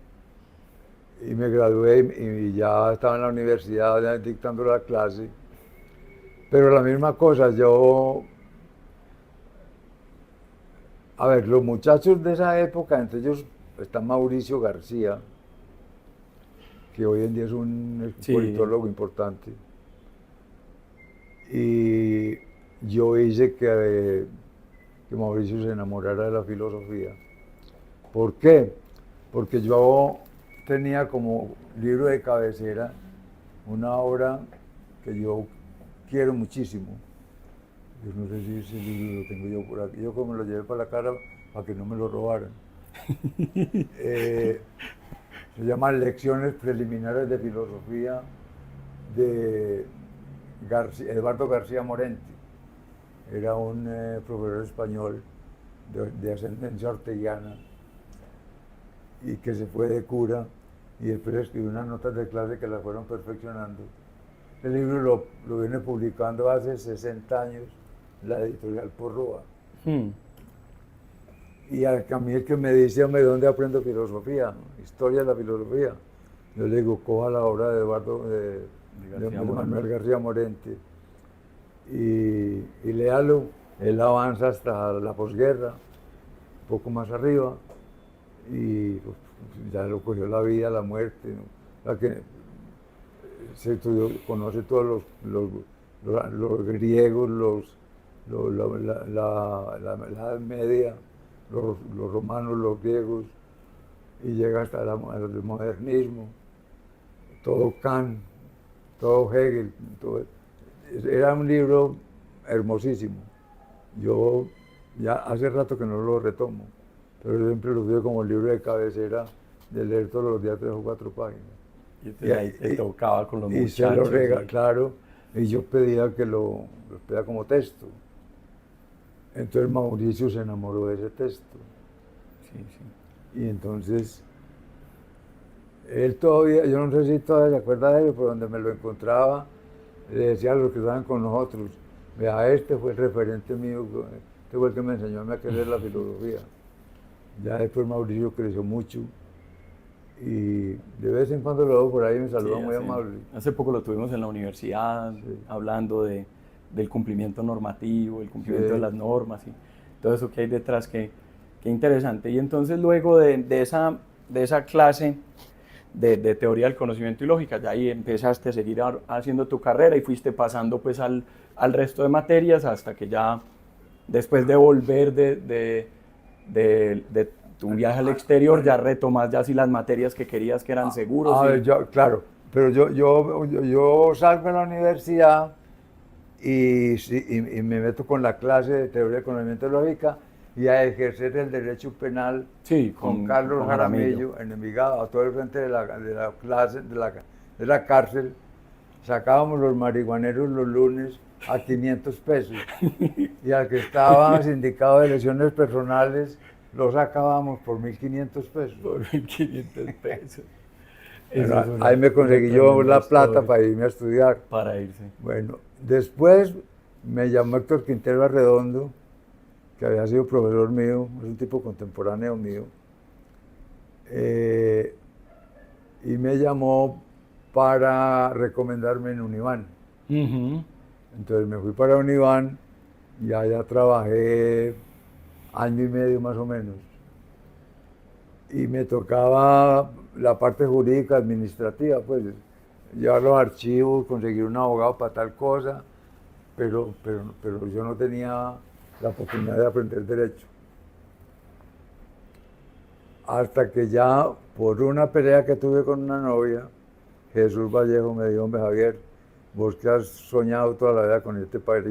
y me gradué y ya estaba en la universidad ya dictando la clase. Pero la misma cosa, a ver, los muchachos de esa época, entre ellos está Mauricio García, que hoy en día es un politólogo importante. Y yo hice que Mauricio se enamorara de la filosofía. ¿Por qué? Porque yo tenía como libro de cabecera una obra que yo quiero muchísimo. Yo no sé si ese libro lo tengo yo por aquí. Yo como lo llevé para la cara para que no me lo robaran. Se llama Lecciones Preliminares de Filosofía de Eduardo García Morenti. Era un profesor español de ascendencia orteguiana y que se fue de cura y después escribió unas notas de clase que las fueron perfeccionando. El libro lo viene publicando hace 60 años la editorial Porrúa. Y a mí el que me dice, hombre, ¿dónde aprendo filosofía? Historia de la filosofía. Yo le digo, coja la obra de Manuel García Morenti y léalo. Él avanza hasta la posguerra, un poco más arriba, y pues, ya lo cogió la vida, la muerte, ¿no? La que se estudió, conoce todos los griegos, la Edad Media, los romanos, los griegos, y llega hasta el modernismo, todo Kant, todo Hegel, era un libro hermosísimo. Yo ya hace rato que no lo retomo, pero siempre lo veo como el libro de cabecera de leer todos los días 3 o 4 páginas. Y ahí te tocaba con los muchachos. Y se lo regala, claro. y yo pedía que lo pedía como texto. Entonces Mauricio se enamoró de ese texto. Sí, sí. Y entonces, él todavía, yo no sé si todavía se acuerda de él, pero donde me lo encontraba, le decía a los que estaban con nosotros, vea, este fue el referente mío, este fue el que me enseñó a mí a querer la filosofía. Ya después Mauricio creció mucho y de vez en cuando lo veo por ahí y me saluda Sí, muy amable. hace poco lo tuvimos en la universidad, Sí. hablando del cumplimiento normativo, el cumplimiento Sí. de las normas y todo eso que hay detrás, que interesante. Y entonces luego de esa clase de teoría del conocimiento y lógica, ya ahí empezaste a seguir haciendo tu carrera y fuiste pasando pues al resto de materias hasta que ya después de volver de tu viaje al exterior, ya retomas ya así las materias que querías que eran seguros. A ver, claro, pero yo salgo de la universidad y me meto con la clase de teoría de conocimiento y lógica y a ejercer el derecho penal Sí, con Carlos Jaramillo en Envigado, a todo el frente de la clase, de la cárcel. Sacábamos los marihuaneros los lunes a 500 pesos y al que estaba sindicado de lesiones personales lo sacábamos por 1.500 pesos. Por 1.500 pesos. Bueno, ahí me conseguí yo la plata para irme a estudiar. Para irse. Bueno, después me llamó Héctor Quintero Arredondo, que había sido profesor mío, es un tipo contemporáneo mío, y me llamó para recomendarme en Univán. Entonces me fui para Univán y allá trabajé año y medio más o menos. Y me tocaba la parte jurídica, administrativa, pues llevar los archivos, conseguir un abogado para tal cosa, pero yo no tenía la oportunidad de aprender derecho. Hasta que ya, por una pelea que tuve con una novia, Jesús Vallejo me dijo, hombre Javier, vos que has soñado toda la vida con irte para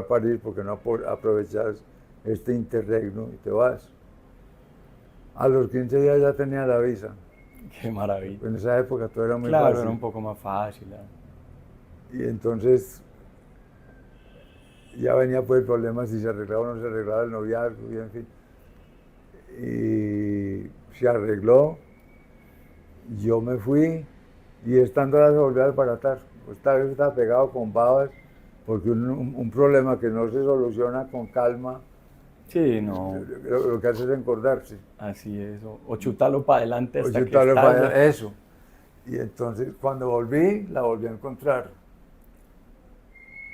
París, porque no aprovechas este interregno y te vas. A los 15 días ya tenía la visa. Qué maravilla. En esa época todo era muy fácil. Claro, era un poco más fácil. Y entonces ya venía pues el problema si se arreglaba o no se arreglaba el noviazgo y en fin. Y se arregló, yo me fui y estando allá se volvió a desbaratar. Esta vez estaba pegado con babas porque un problema que no se soluciona con calma. Sí, no. Lo que hace es engordarse. Así es, o chutarlo para adelante hasta que chutarlo para adelante, eso. Y entonces cuando volví, la volví a encontrar.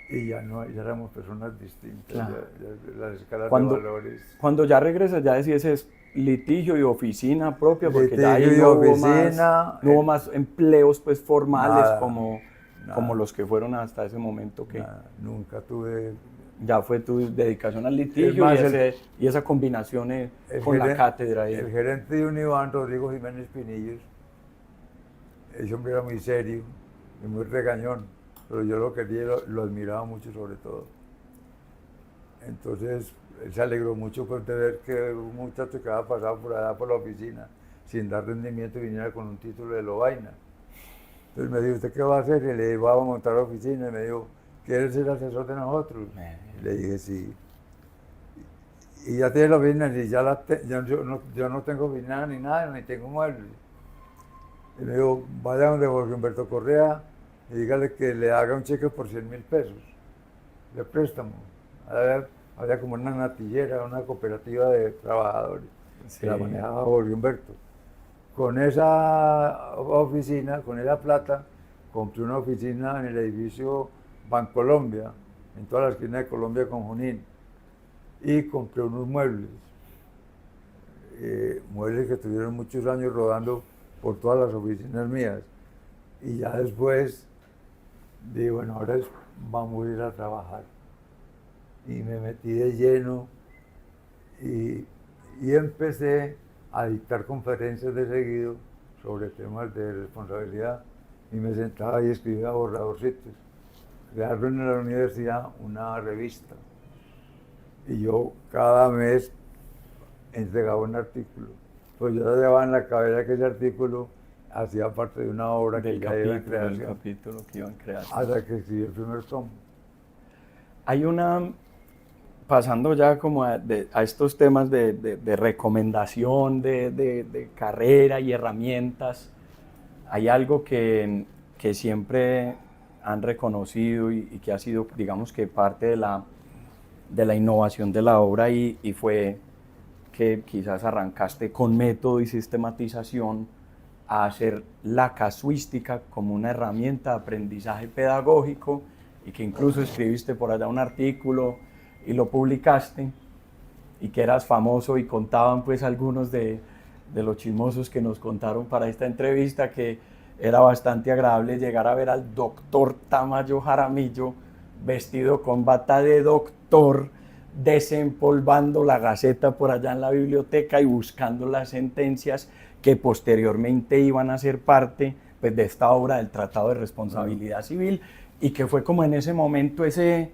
Y ya no, ya éramos personas distintas, claro. Ya las escalas de valores. Cuando ya regresas, ya decís es litigio y oficina propia, porque litigio ya ahí no, oficina, no hubo más empleos pues formales nada, como los que fueron hasta ese momento que... Nada, nunca tuve... Ya fue tu dedicación al litigio más, y esa combinación con la cátedra. El gerente de Univán, Rodrigo Jiménez Pinillos, ese hombre era muy serio y muy regañón, pero yo lo quería y lo admiraba mucho sobre todo. Entonces, él se alegró mucho de ver que un muchacho que había pasado por allá por la oficina sin dar rendimiento viniera con un título de lovaina. Entonces me dijo, ¿usted qué va a hacer? Y le dije, vamos a montar la oficina. Y me dijo, ¿quieres ser asesor de nosotros? Y le dije, sí. Y ya tiene la oficina, y yo no tengo oficina ni nada, ni tengo muebles. Y me dijo, vaya donde Jorge Humberto Correa y dígale que le haga un cheque por 100.000 pesos de préstamo. Había como una natillera, una cooperativa de trabajadores, sí, que la manejaba Jorge Humberto. Con esa oficina, con esa plata, compré una oficina en el edificio Bancolombia, en toda la esquina de Colombia con Junín, y compré unos muebles, muebles que tuvieron muchos años rodando por todas las oficinas mías. Y ya después dije, bueno, ahora vamos a ir a trabajar. Y me metí de lleno y empecé a dictar conferencias de seguido sobre temas de responsabilidad y me sentaba y escribía borradorcitos. Crearon en la universidad una revista y yo cada mes entregaba un artículo. Pues yo llevaba en la cabeza que ese artículo hacía parte de una obra que ya iba en del creación, capítulo que iba en creación. hasta que escribí el primer tomo. Hay una, pasando ya como a estos temas de recomendación de carrera y herramientas, hay algo que siempre han reconocido y que ha sido, digamos que parte de la innovación de la obra y fue que quizás arrancaste con método y sistematización a hacer la casuística como una herramienta de aprendizaje pedagógico y que incluso escribiste por allá un artículo y lo publicaste y que eras famoso y contaban pues algunos de los chismosos que nos contaron para esta entrevista que era bastante agradable llegar a ver al doctor Tamayo Jaramillo vestido con bata de doctor, desempolvando la Gaceta por allá en la biblioteca y buscando las sentencias que posteriormente iban a ser parte pues, de esta obra del Tratado de Responsabilidad Civil y que fue como en ese momento ese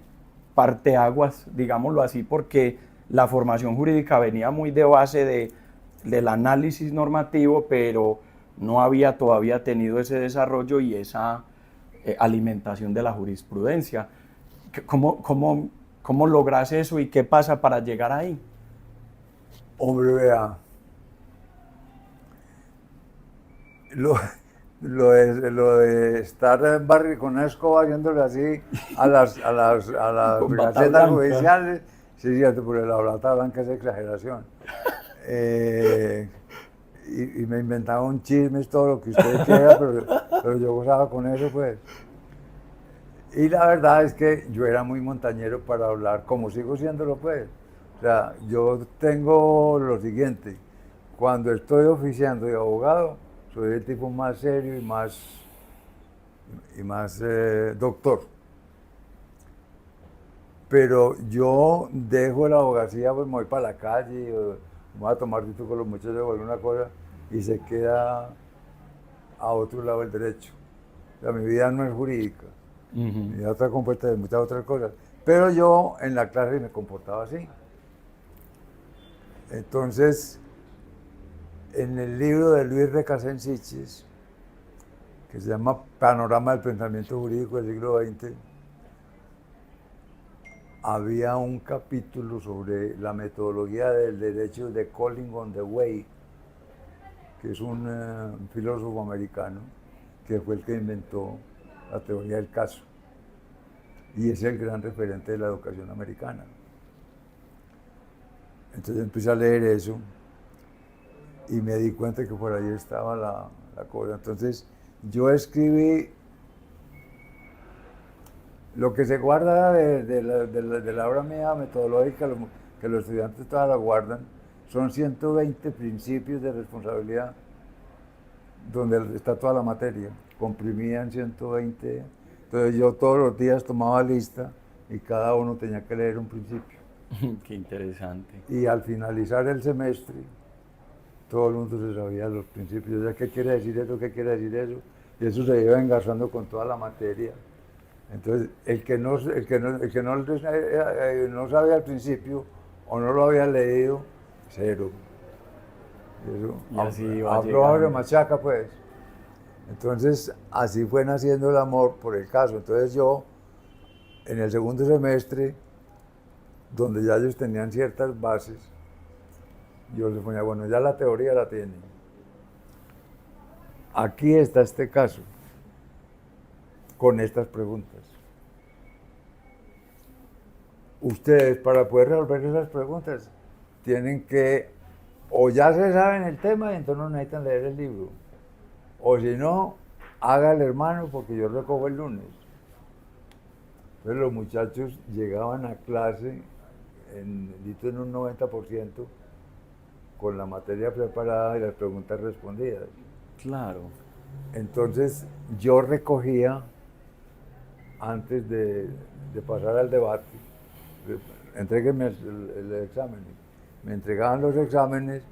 parteaguas, digámoslo así, porque la formación jurídica venía muy de base del análisis normativo, pero no había todavía tenido ese desarrollo y esa alimentación de la jurisprudencia. ¿Cómo logras eso y qué pasa para llegar ahí? Hombre, vea, lo de estar en barrio con una escoba haciéndole así a las Con bata gacetas blanca. judiciales, sí, es cierto, porque la bata blanca es exageración. Y me inventaba un chisme, todo lo que usted quiera, pero yo gozaba con eso, pues. Y la verdad es que yo era muy montañero para hablar, como sigo siéndolo, pues. O sea, yo tengo lo siguiente, cuando estoy oficiando de abogado, soy el tipo más serio y más doctor. Pero yo dejo la abogacía, pues me voy para la calle, o me voy a tomar tito con los muchachos o alguna cosa, y se queda a otro lado el derecho. O sea, mi vida no es jurídica, mi vida está compuesta de muchas otras cosas. Pero yo en la clase me comportaba así. Entonces, en el libro de Luis Recasens, que se llama Panorama del Pensamiento Jurídico del siglo XX, había un capítulo sobre la metodología del derecho de Colin on the Way, que es un filósofo americano, que fue el que inventó la teoría del caso. Y es el gran referente de la educación americana. Entonces empecé a leer eso y me di cuenta que por ahí estaba la cosa. Entonces yo escribí lo que se guarda de la obra mía metodológica, que los estudiantes todas la guardan, son 120 principios de responsabilidad, donde está toda la materia, comprimida en 120. Entonces yo todos los días tomaba lista y cada uno tenía que leer un principio. Qué interesante. Y al finalizar el semestre, todo el mundo se sabía los principios, ya qué quiere decir eso, qué quiere decir eso, y eso se iba engarzando con toda la materia. Entonces, el que no sabía al principio o no lo había leído, cero. Y así va Hablo llegando. machaca, pues. Entonces, así fue naciendo el amor por el caso. Entonces yo, en el segundo semestre, donde ya ellos tenían ciertas bases, yo les ponía, bueno, ya la teoría la tienen. Aquí está este caso, con estas preguntas. Ustedes, para poder resolver esas preguntas, tienen que, o ya se saben el tema y entonces no necesitan leer el libro, o si no, haga el hermano porque yo recojo el lunes. Entonces los muchachos llegaban a clase en un 90% con la materia preparada y las preguntas respondidas. Claro. Entonces yo recogía, antes de pasar al debate, entréguenme el examen. Me entregaban los exámenes,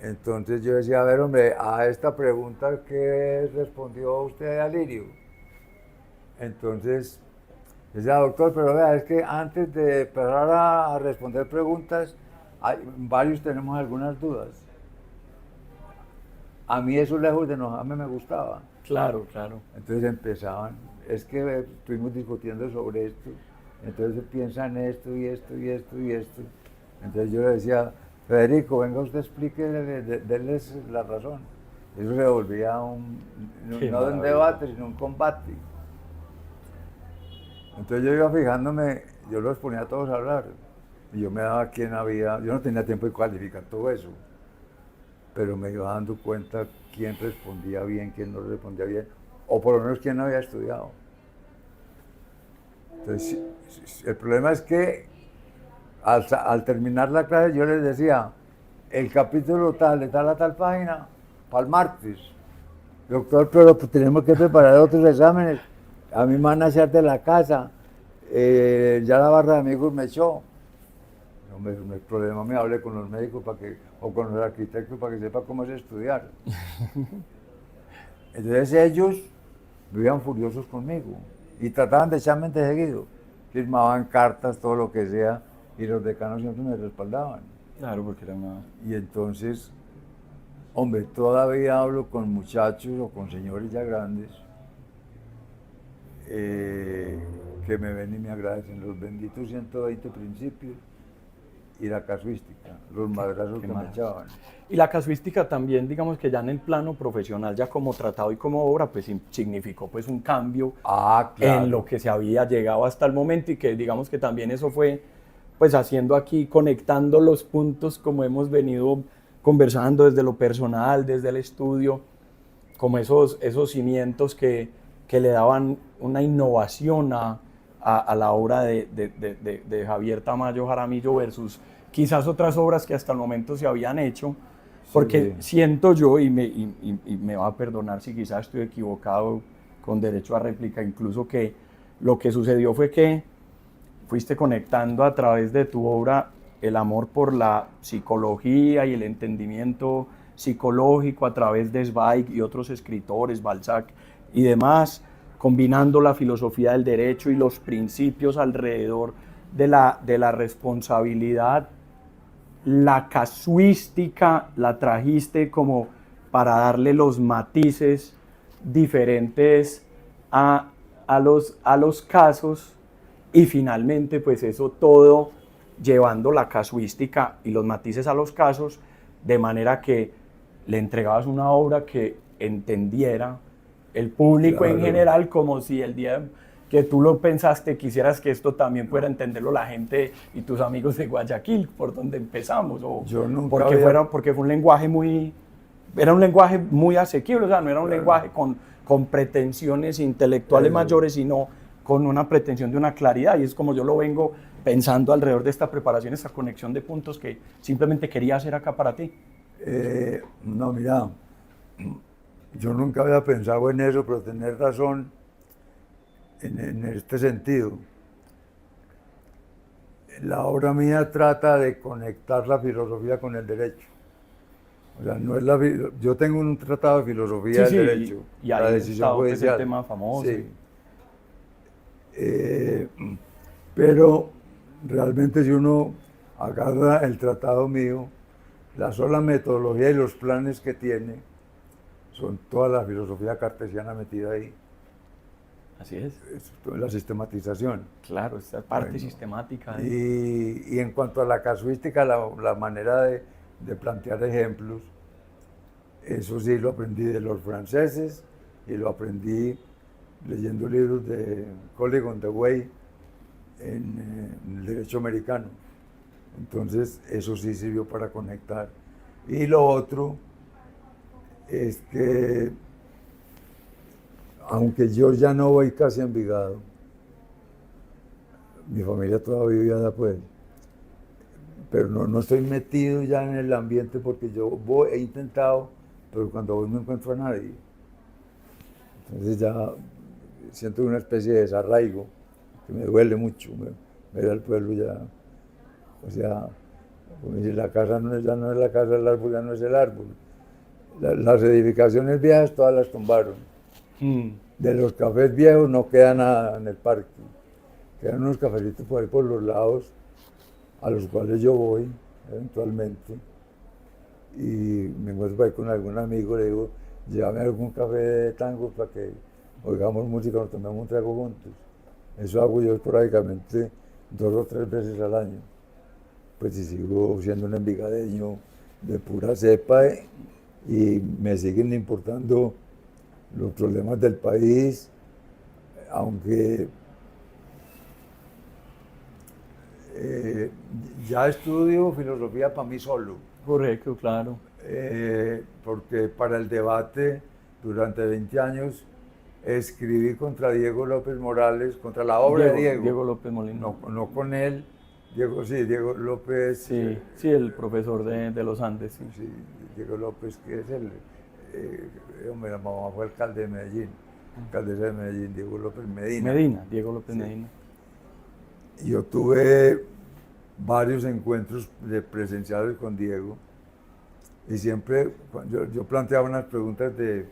entonces yo decía, a ver, hombre, a esta pregunta, ¿qué respondió usted, Alirio? Entonces, decía, doctor, pero vea, es que antes de empezar a responder preguntas, varios tenemos algunas dudas. a mí eso lejos de enojarme me gustaba. Claro, claro. Entonces empezaban, es que estuvimos discutiendo sobre esto, entonces piensa en esto y esto y esto y esto. Entonces yo le decía, Federico, venga usted explique, denles la razón. Eso se volvía no un debate, sino un combate. Entonces yo iba fijándome, yo los ponía a todos a hablar. Y yo me daba quién había, yo no tenía tiempo de cualificar todo eso, pero me iba dando cuenta quién respondía bien, quién no respondía bien, o por lo menos quién no había estudiado. Entonces, el problema es que al terminar la clase yo les decía, el capítulo tal, de tal a tal página, para el martes. Doctor, pero pues tenemos que preparar otros exámenes. A mí me van a hacer de la casa. Ya la barra de amigos me echó. No hay problema, me hablé con los médicos o con los arquitectos para que sepa cómo es estudiar. Entonces ellos vivían furiosos conmigo y trataban de echarme seguido. Firmaban cartas, todo lo que sea, y los decanos siempre me respaldaban. Claro, porque era una... Y entonces, hombre, todavía hablo con muchachos o con señores ya grandes que me ven y me agradecen los benditos 120 principios y la casuística, los madrazos que me echaban. Y la casuística también, digamos que ya en el plano profesional, ya como tratado y como obra, pues significó pues un cambio claro, en lo que se había llegado hasta el momento, y que digamos que también eso fue pues haciendo aquí, conectando los puntos como hemos venido conversando desde lo personal, desde el estudio, como esos cimientos que le daban una innovación a la obra de Javier Tamayo Jaramillo versus quizás otras obras que hasta el momento se habían hecho, porque sí, siento yo, y me va a perdonar si quizás estoy equivocado, con derecho a réplica, incluso, que lo que sucedió fue que fuiste conectando a través de tu obra el amor por la psicología y el entendimiento psicológico a través de Zweig y otros escritores, Balzac y demás, combinando la filosofía del derecho y los principios alrededor de la responsabilidad. La casuística la trajiste como para darle los matices diferentes a los casos, y finalmente pues eso todo llevando la casuística y los matices a los casos, de manera que le entregabas una obra que entendiera el público, claro, en general, como si el día que tú lo pensaste quisieras que esto también pudiera entenderlo la gente y tus amigos de Guayaquil, por donde empezamos, o yo nunca porque fue un lenguaje era un lenguaje muy asequible, o sea, no era un lenguaje con pretensiones intelectuales mayores, sino con una pretensión de una claridad, y es como yo lo vengo pensando alrededor de esta preparación, esta conexión de puntos que simplemente quería hacer acá para ti. No, mira, yo nunca había pensado en eso, pero tenés razón en este sentido. La obra mía trata de conectar la filosofía con el derecho. O sea, no es yo tengo un tratado de filosofía del derecho, y la decisión judicial, es el tema famoso. Sí. Pero realmente si uno agarra el tratado mío, la sola metodología y los planes que tiene son toda la filosofía cartesiana metida ahí. Así es. La sistematización. Claro, esta parte sistemática. Y en cuanto a la casuística, la manera de plantear ejemplos, eso sí lo aprendí de los franceses y lo aprendí leyendo libros de Colin on the Way en el derecho americano. Entonces eso sí sirvió para conectar. Y lo otro es que, aunque yo ya no voy casi a Envigado, mi familia todavía vivía después, pero no estoy metido ya en el ambiente, porque yo he intentado, pero cuando voy no encuentro a nadie. Entonces ya siento una especie de desarraigo que me duele mucho ver al pueblo ya. O sea, la casa ya no es la casa, el árbol ya no es el árbol. Las edificaciones viejas todas las tumbaron. De los cafés viejos no queda nada en el parque. Quedan unos cafecitos por ahí por los lados, a los cuales yo voy eventualmente. y me encuentro por ahí con algún amigo, le digo, llévame a algún café de tango para que oigamos música, nos tomemos un trago juntos. Eso hago yo esporádicamente 2 o 3 veces al año. Pues si sigo siendo un envigadeño de pura cepa y me siguen importando los problemas del país, aunque ya estudio filosofía para mí solo. Correcto, claro. Porque para el debate durante 20 años escribí contra Diego López Morales, contra la obra de Diego. Diego López Molina. No con él, Diego López. Sí, sí, el profesor de los Andes. Sí. Sí, Diego López, que es hombre, la mamá fue alcalde de Medellín, alcaldesa de Medellín, Diego López Medina. Diego López Sí. Medina. Y yo tuve varios encuentros presenciales con Diego y siempre yo planteaba unas preguntas de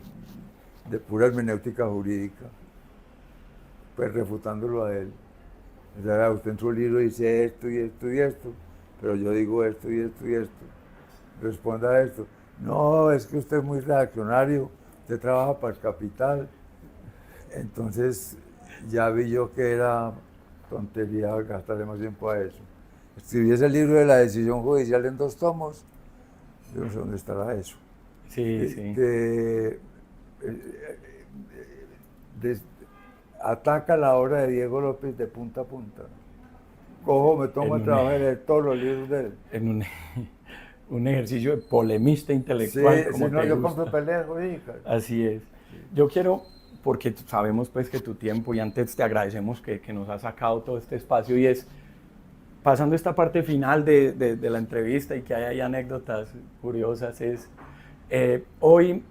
pura hermenéutica jurídica, pues refutándolo a él. O sea, usted en su libro dice esto y esto y esto, pero yo digo esto y esto y esto. Responda a esto. No, es que usted es muy reaccionario, usted trabaja para el capital. Entonces ya vi yo que era tontería gastarle más tiempo a eso. Escribí ese libro de la decisión judicial en 2 tomos, yo no sé dónde estará eso. Sí, sí. Que ataca la obra de Diego López de punta a punta. Cojo, me tomo el trabajo de leer todos los libros de él. En un ejercicio de polemista intelectual. Sí, como no, te yo gusta. compro peleas jurídicas. Así es. Yo quiero, porque sabemos pues que tu tiempo, y antes te agradecemos que nos has sacado todo este espacio, y es, pasando esta parte final de la entrevista y que hay anécdotas curiosas, es hoy,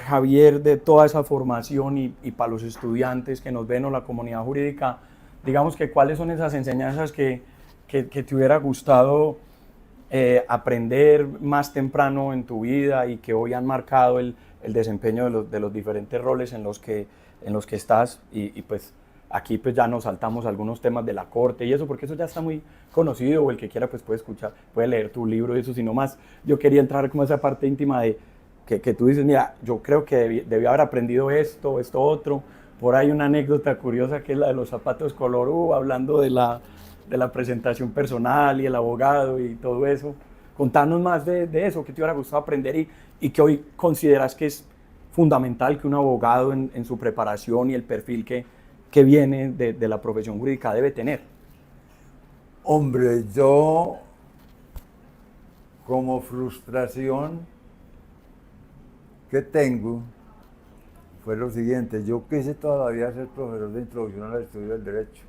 Javier, de toda esa formación y para los estudiantes que nos ven o la comunidad jurídica, digamos que cuáles son esas enseñanzas que te hubiera gustado aprender más temprano en tu vida y que hoy han marcado el desempeño de los diferentes roles en los que estás, y pues aquí pues ya nos saltamos algunos temas de la corte y eso, porque eso ya está muy conocido, o el que quiera pues puede escuchar, puede leer tu libro y eso, sino más yo quería entrar como a esa parte íntima de que tú dices, mira, yo creo que debí haber aprendido esto otro. Por ahí una anécdota curiosa que es la de los zapatos color U, hablando de la presentación personal y el abogado y todo eso. Contanos más de eso, que te hubiera gustado aprender y que hoy consideras que es fundamental que un abogado en su preparación y el perfil que viene de la profesión jurídica debe tener. Hombre, yo como frustración que tengo fue lo siguiente: yo quise todavía ser profesor de introducción al estudio del derecho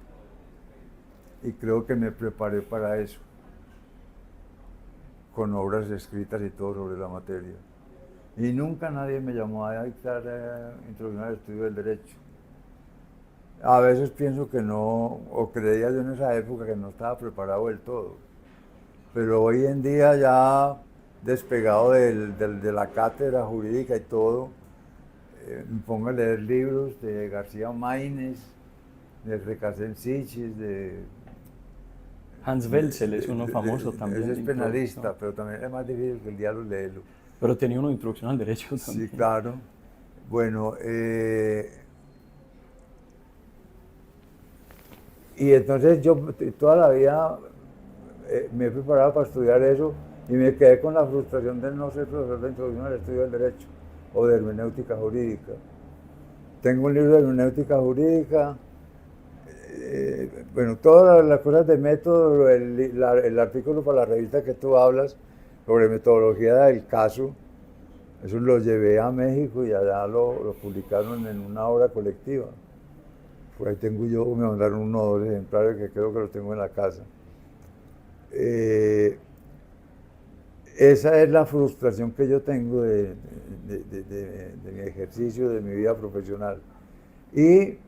y creo que me preparé para eso, con obras escritas y todo sobre la materia. Y nunca nadie me llamó a dictar introducción al estudio del derecho. A veces pienso que no, o creía yo en esa época que no estaba preparado del todo. Pero hoy en día, ya despegado de la cátedra jurídica y todo, me pongo a leer libros de García Maínez, de Recasén Sichis, de Hans Welzel es uno famoso también. Ese es penalista, pero también es más difícil que el diablo leerlo. Pero tenía uno de introducción al derecho también. Sí, claro. Bueno, y entonces yo toda la vida me he preparado para estudiar eso y me quedé con la frustración de no ser profesor de introducción al estudio del derecho o de hermenéutica jurídica. Tengo un libro de hermenéutica jurídica, bueno, todas las cosas de método, el artículo para la revista que tú hablas sobre metodología del caso, eso lo llevé a México y allá lo publicaron en una obra colectiva. Por ahí tengo yo, me mandaron 1 o 2 ejemplares que creo que los tengo en la casa. Esa es la frustración que yo tengo de mi ejercicio, de mi vida profesional. Y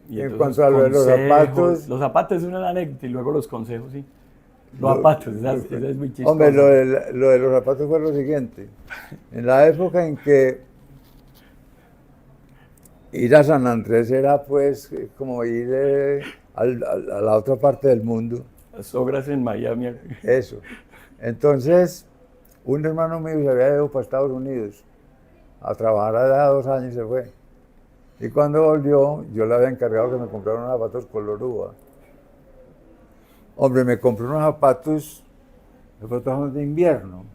en cuanto a lo de los zapatos... Los zapatos es una anécdota y luego los consejos, sí. Los zapatos, esa es muy chistoso. Hombre, lo de los zapatos fue lo siguiente. En la época en que ir a San Andrés era pues como ir a la otra parte del mundo. Las obras en Miami. Eso. Entonces, Un hermano mío se había ido para Estados Unidos a trabajar allá 2 años y se fue. Y cuando volvió, yo le había encargado que me comprara unos zapatos color uva. Hombre, me compré unos zapatos de invierno.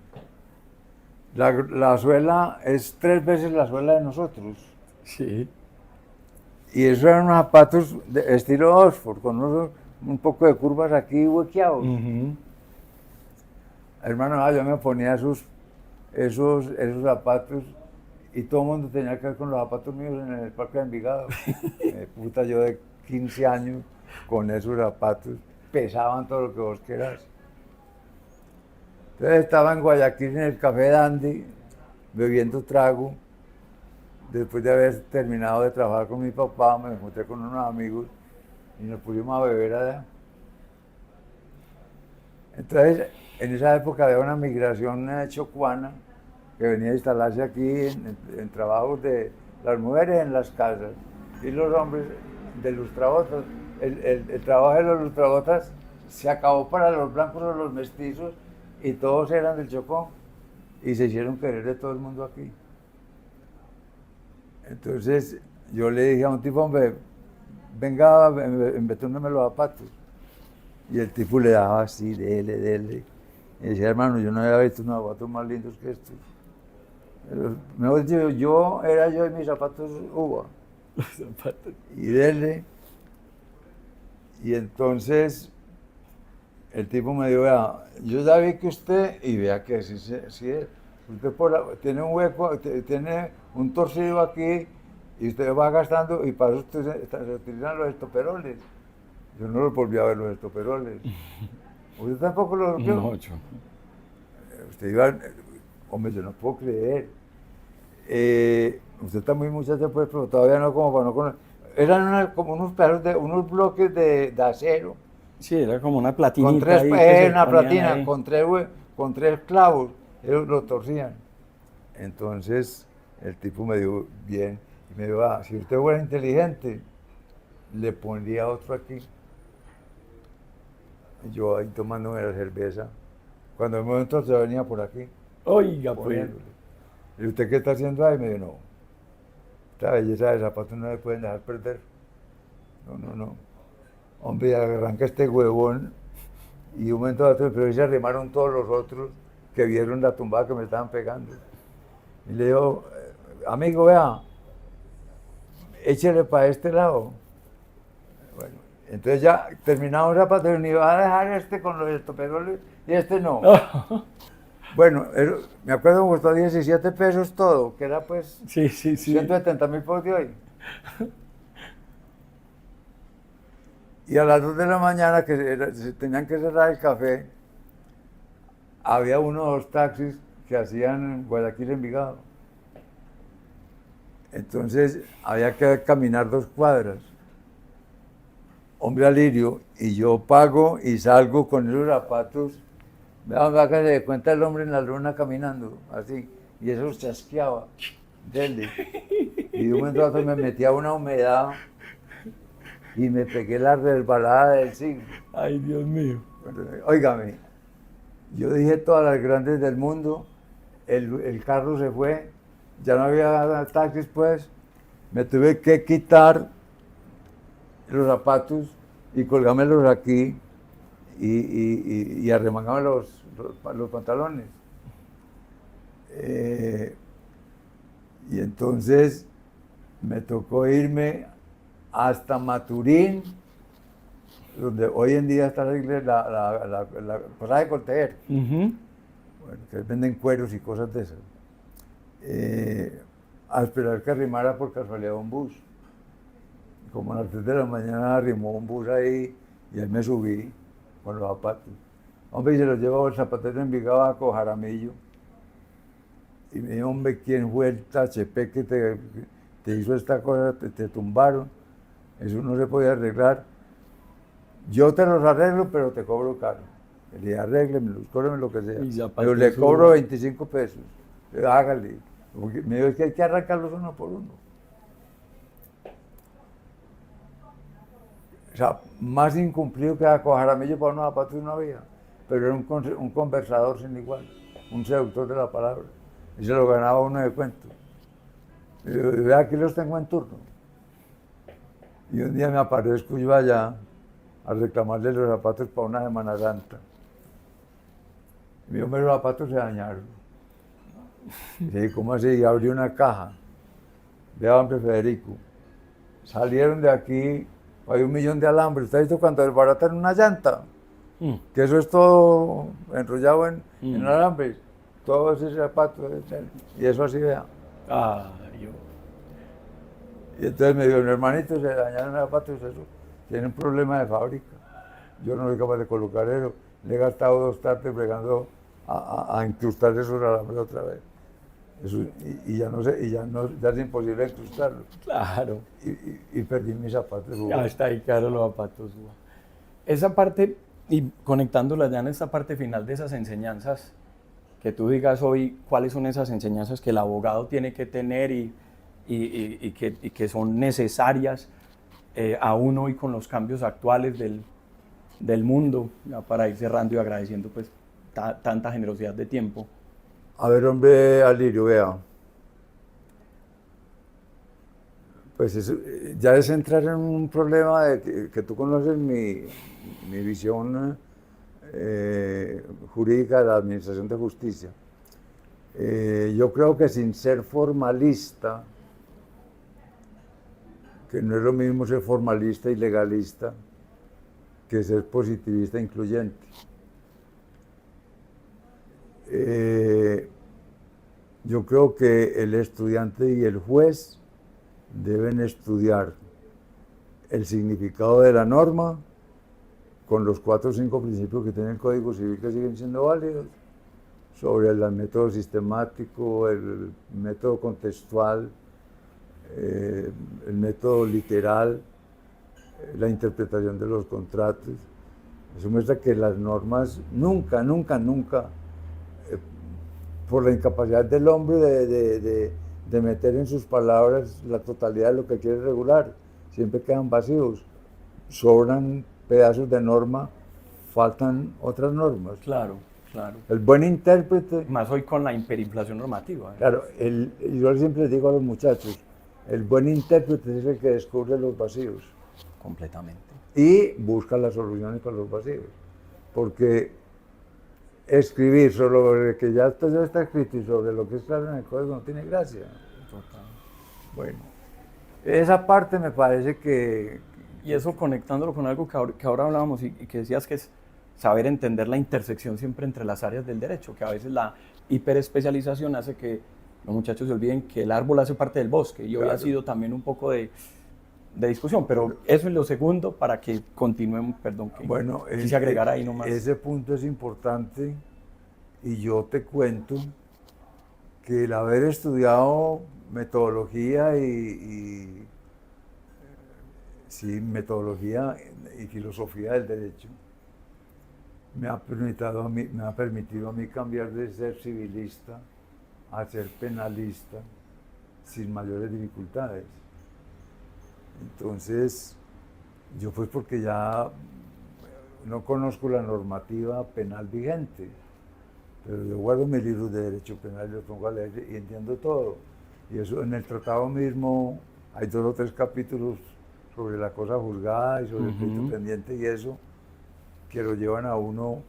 La suela es 3 veces la suela de nosotros. Sí. Y esos eran unos zapatos de estilo Oxford, con un poco de curvas aquí huequeados. Hermano, yo me ponía esos zapatos y todo el mundo tenía que ver con los zapatos míos en el Parque de Envigado. Puta, yo de 15 años con esos zapatos, pesaban todo lo que vos quieras. Entonces estaba en Guayaquil en el Café Dandy, bebiendo trago. Después de haber terminado de trabajar con mi papá, me encontré con unos amigos y nos pusimos a beber allá. Entonces, en esa época había una migración chocuana que venía a instalarse aquí en trabajos de las mujeres en las casas y los hombres de lustrabotas. El trabajo de los lustrabotas se acabó para los blancos o los mestizos y todos eran del Chocó y se hicieron querer de todo el mundo aquí. Entonces yo le dije a un tipo, hombre, venga, embetúneme los zapatos. Y el tipo le daba así, dele. Y decía, hermano, yo no había visto unos zapatos más lindos que estos. Pero, mejor dicho, era yo y mis zapatos uva. Los zapatos. Y dele. Y entonces el tipo me dijo, vea, yo ya vi que usted, y vea que sí es, usted tiene un hueco, tiene un torcido aquí, y usted va gastando, y para eso se utilizan los estoperoles. Yo no los volví a ver los estoperoles. ¿Usted tampoco los vio? No, yo. Usted iba, hombre, yo no puedo creer. Usted está muy muchacho, pues, pero todavía no como para no conocer. Eran como unos pedazos unos bloques de acero. Sí, era como una platinita. Con tres, ahí una platina, ahí. con tres clavos, ellos lo torcían. Entonces, el tipo me dijo, bien, y me dijo, si usted fuera inteligente, le pondría otro aquí. Y yo ahí tomándome la cerveza. Cuando el momento se venía por aquí. Oiga, pues. Poniéndole. ¿Y usted qué está haciendo ahí? Me dijo, no. Esta belleza de zapatos no le pueden dejar perder. No. Hombre, arranca este huevón. Y un momento a otro, pero ahí se arrimaron todos los otros que vieron la tumbada que me estaban pegando. Y le digo, amigo, vea, échele para este lado. Bueno, entonces ya terminamos el zapato y me iba a dejar este con los estoperoles y este no. Bueno, me acuerdo que costó 17 pesos todo, que era pues sí. 170.000 por de hoy. Y a las 2 de la mañana, que se tenían que cerrar el café, había unos taxis que hacían en Guayaquil, Envigado. Entonces había que caminar 2 cuadras. Hombre Alirio, y yo pago y salgo con esos zapatos. Vea que se dé cuenta el hombre en la luna caminando, así, y eso chasqueaba, dele. Y de un momento a otro me metía una humedad y me pegué la resbalada del siglo. Ay, Dios mío. Óigame, yo dije todas las grandes del mundo, el carro se fue, ya no había taxis pues, me tuve que quitar los zapatos y colgármelos aquí y arremangarme los pantalones. Y entonces me tocó irme hasta Maturín, donde hoy en día está la iglesia, la cosa de Coltejer, bueno, que venden cueros y cosas de esas, a esperar que arrimara por casualidad un bus. Como a las 3 de la mañana arrimó un bus ahí y ahí me subí con los zapatos. Hombre, y se los llevaba el zapatero de Envigado a Jaramillo. Y me dijo, hombre, ¿quién fue el HP que te hizo esta cosa? Te tumbaron. Eso no se podía arreglar. Yo te los arreglo, pero te cobro caro. Le dije, arréglemelos, cóbreme lo que sea. Pero le cobro 25 pesos. Hágale. Porque me dijo, es que hay que arrancarlos uno por uno. O sea, más incumplido que a Jaramillo para unos zapatos no había, pero era un conversador sin igual. un seductor de la palabra, y se lo ganaba uno de cuento. Y yo, vea, aquí los tengo en turno. Y un día me aparezco yo allá a reclamarle los zapatos para una Semana Santa. Y me dijo, los zapatos se dañaron. Y dije, ¿cómo así? Y abrí una caja. Vea, hombre Federico, salieron de aquí, hay 1.000.000 de alambres. ¿Usted ha visto cuando desbaratan una llanta? Que eso es todo enrollado en alambres. Todos esos zapatos. Y eso así, vea. Y entonces me dijo, mi hermanito, se dañaron los zapatos, eso. Tiene un problema de fábrica. Yo no soy capaz de colocar eso. Le he gastado 2 tardes bregando a incrustar esos alambres otra vez. Eso, y ya no sé, ya es imposible incrustarlo. Claro. Y perdí mis zapatos. Ya está ahí, claro, los zapatos. Esa parte, y conectándola ya en esta parte final de esas enseñanzas, que tú digas hoy cuáles son esas enseñanzas que el abogado tiene que tener y que son necesarias aún hoy con los cambios actuales del mundo, ya para ir cerrando y agradeciendo pues tanta generosidad de tiempo. A ver, hombre, Alirio, vea. Pues eso, ya es entrar en un problema de que tú conoces mi visión jurídica de la Administración de Justicia. Yo creo que sin ser formalista, que no es lo mismo ser formalista y legalista que ser positivista e incluyente. Yo creo que el estudiante y el juez deben estudiar el significado de la norma con los 4 o 5 principios que tiene el Código Civil que siguen siendo válidos, sobre el método sistemático, el método contextual, el método literal, la interpretación de los contratos. Eso muestra que las normas nunca, por la incapacidad del hombre de meter en sus palabras la totalidad de lo que quiere regular, siempre quedan vacíos, sobran pedazos de norma, faltan otras normas. Claro, claro. El buen intérprete... Más hoy con la hiperinflación normativa. Claro, yo siempre les digo a los muchachos, el buen intérprete es el que descubre los vacíos. Completamente. Y busca las soluciones para los vacíos. Porque escribir sobre lo que ya está escrito y sobre lo que es claro en el código no tiene gracia. Total. Bueno, esa parte me parece que... Y eso conectándolo con algo que ahora hablábamos y que decías que es saber entender la intersección siempre entre las áreas del derecho, que a veces la hiperespecialización hace que los muchachos se olviden que el árbol hace parte del bosque y hoy ha sido también un poco de discusión, pero eso es lo segundo para que continuemos, perdón, que bueno, quise agregar ahí nomás. Ese punto es importante y yo te cuento que el haber estudiado metodología metodología y filosofía del derecho me ha permitido a mí cambiar de ser civilista a ser penalista sin mayores dificultades. Entonces, yo pues porque ya no conozco la normativa penal vigente, pero yo guardo mis libros de derecho penal y los pongo a leer y entiendo todo. Y eso en el tratado mismo hay 2 o 3 capítulos sobre la cosa juzgada y sobre el pleito pendiente y eso, que lo llevan a uno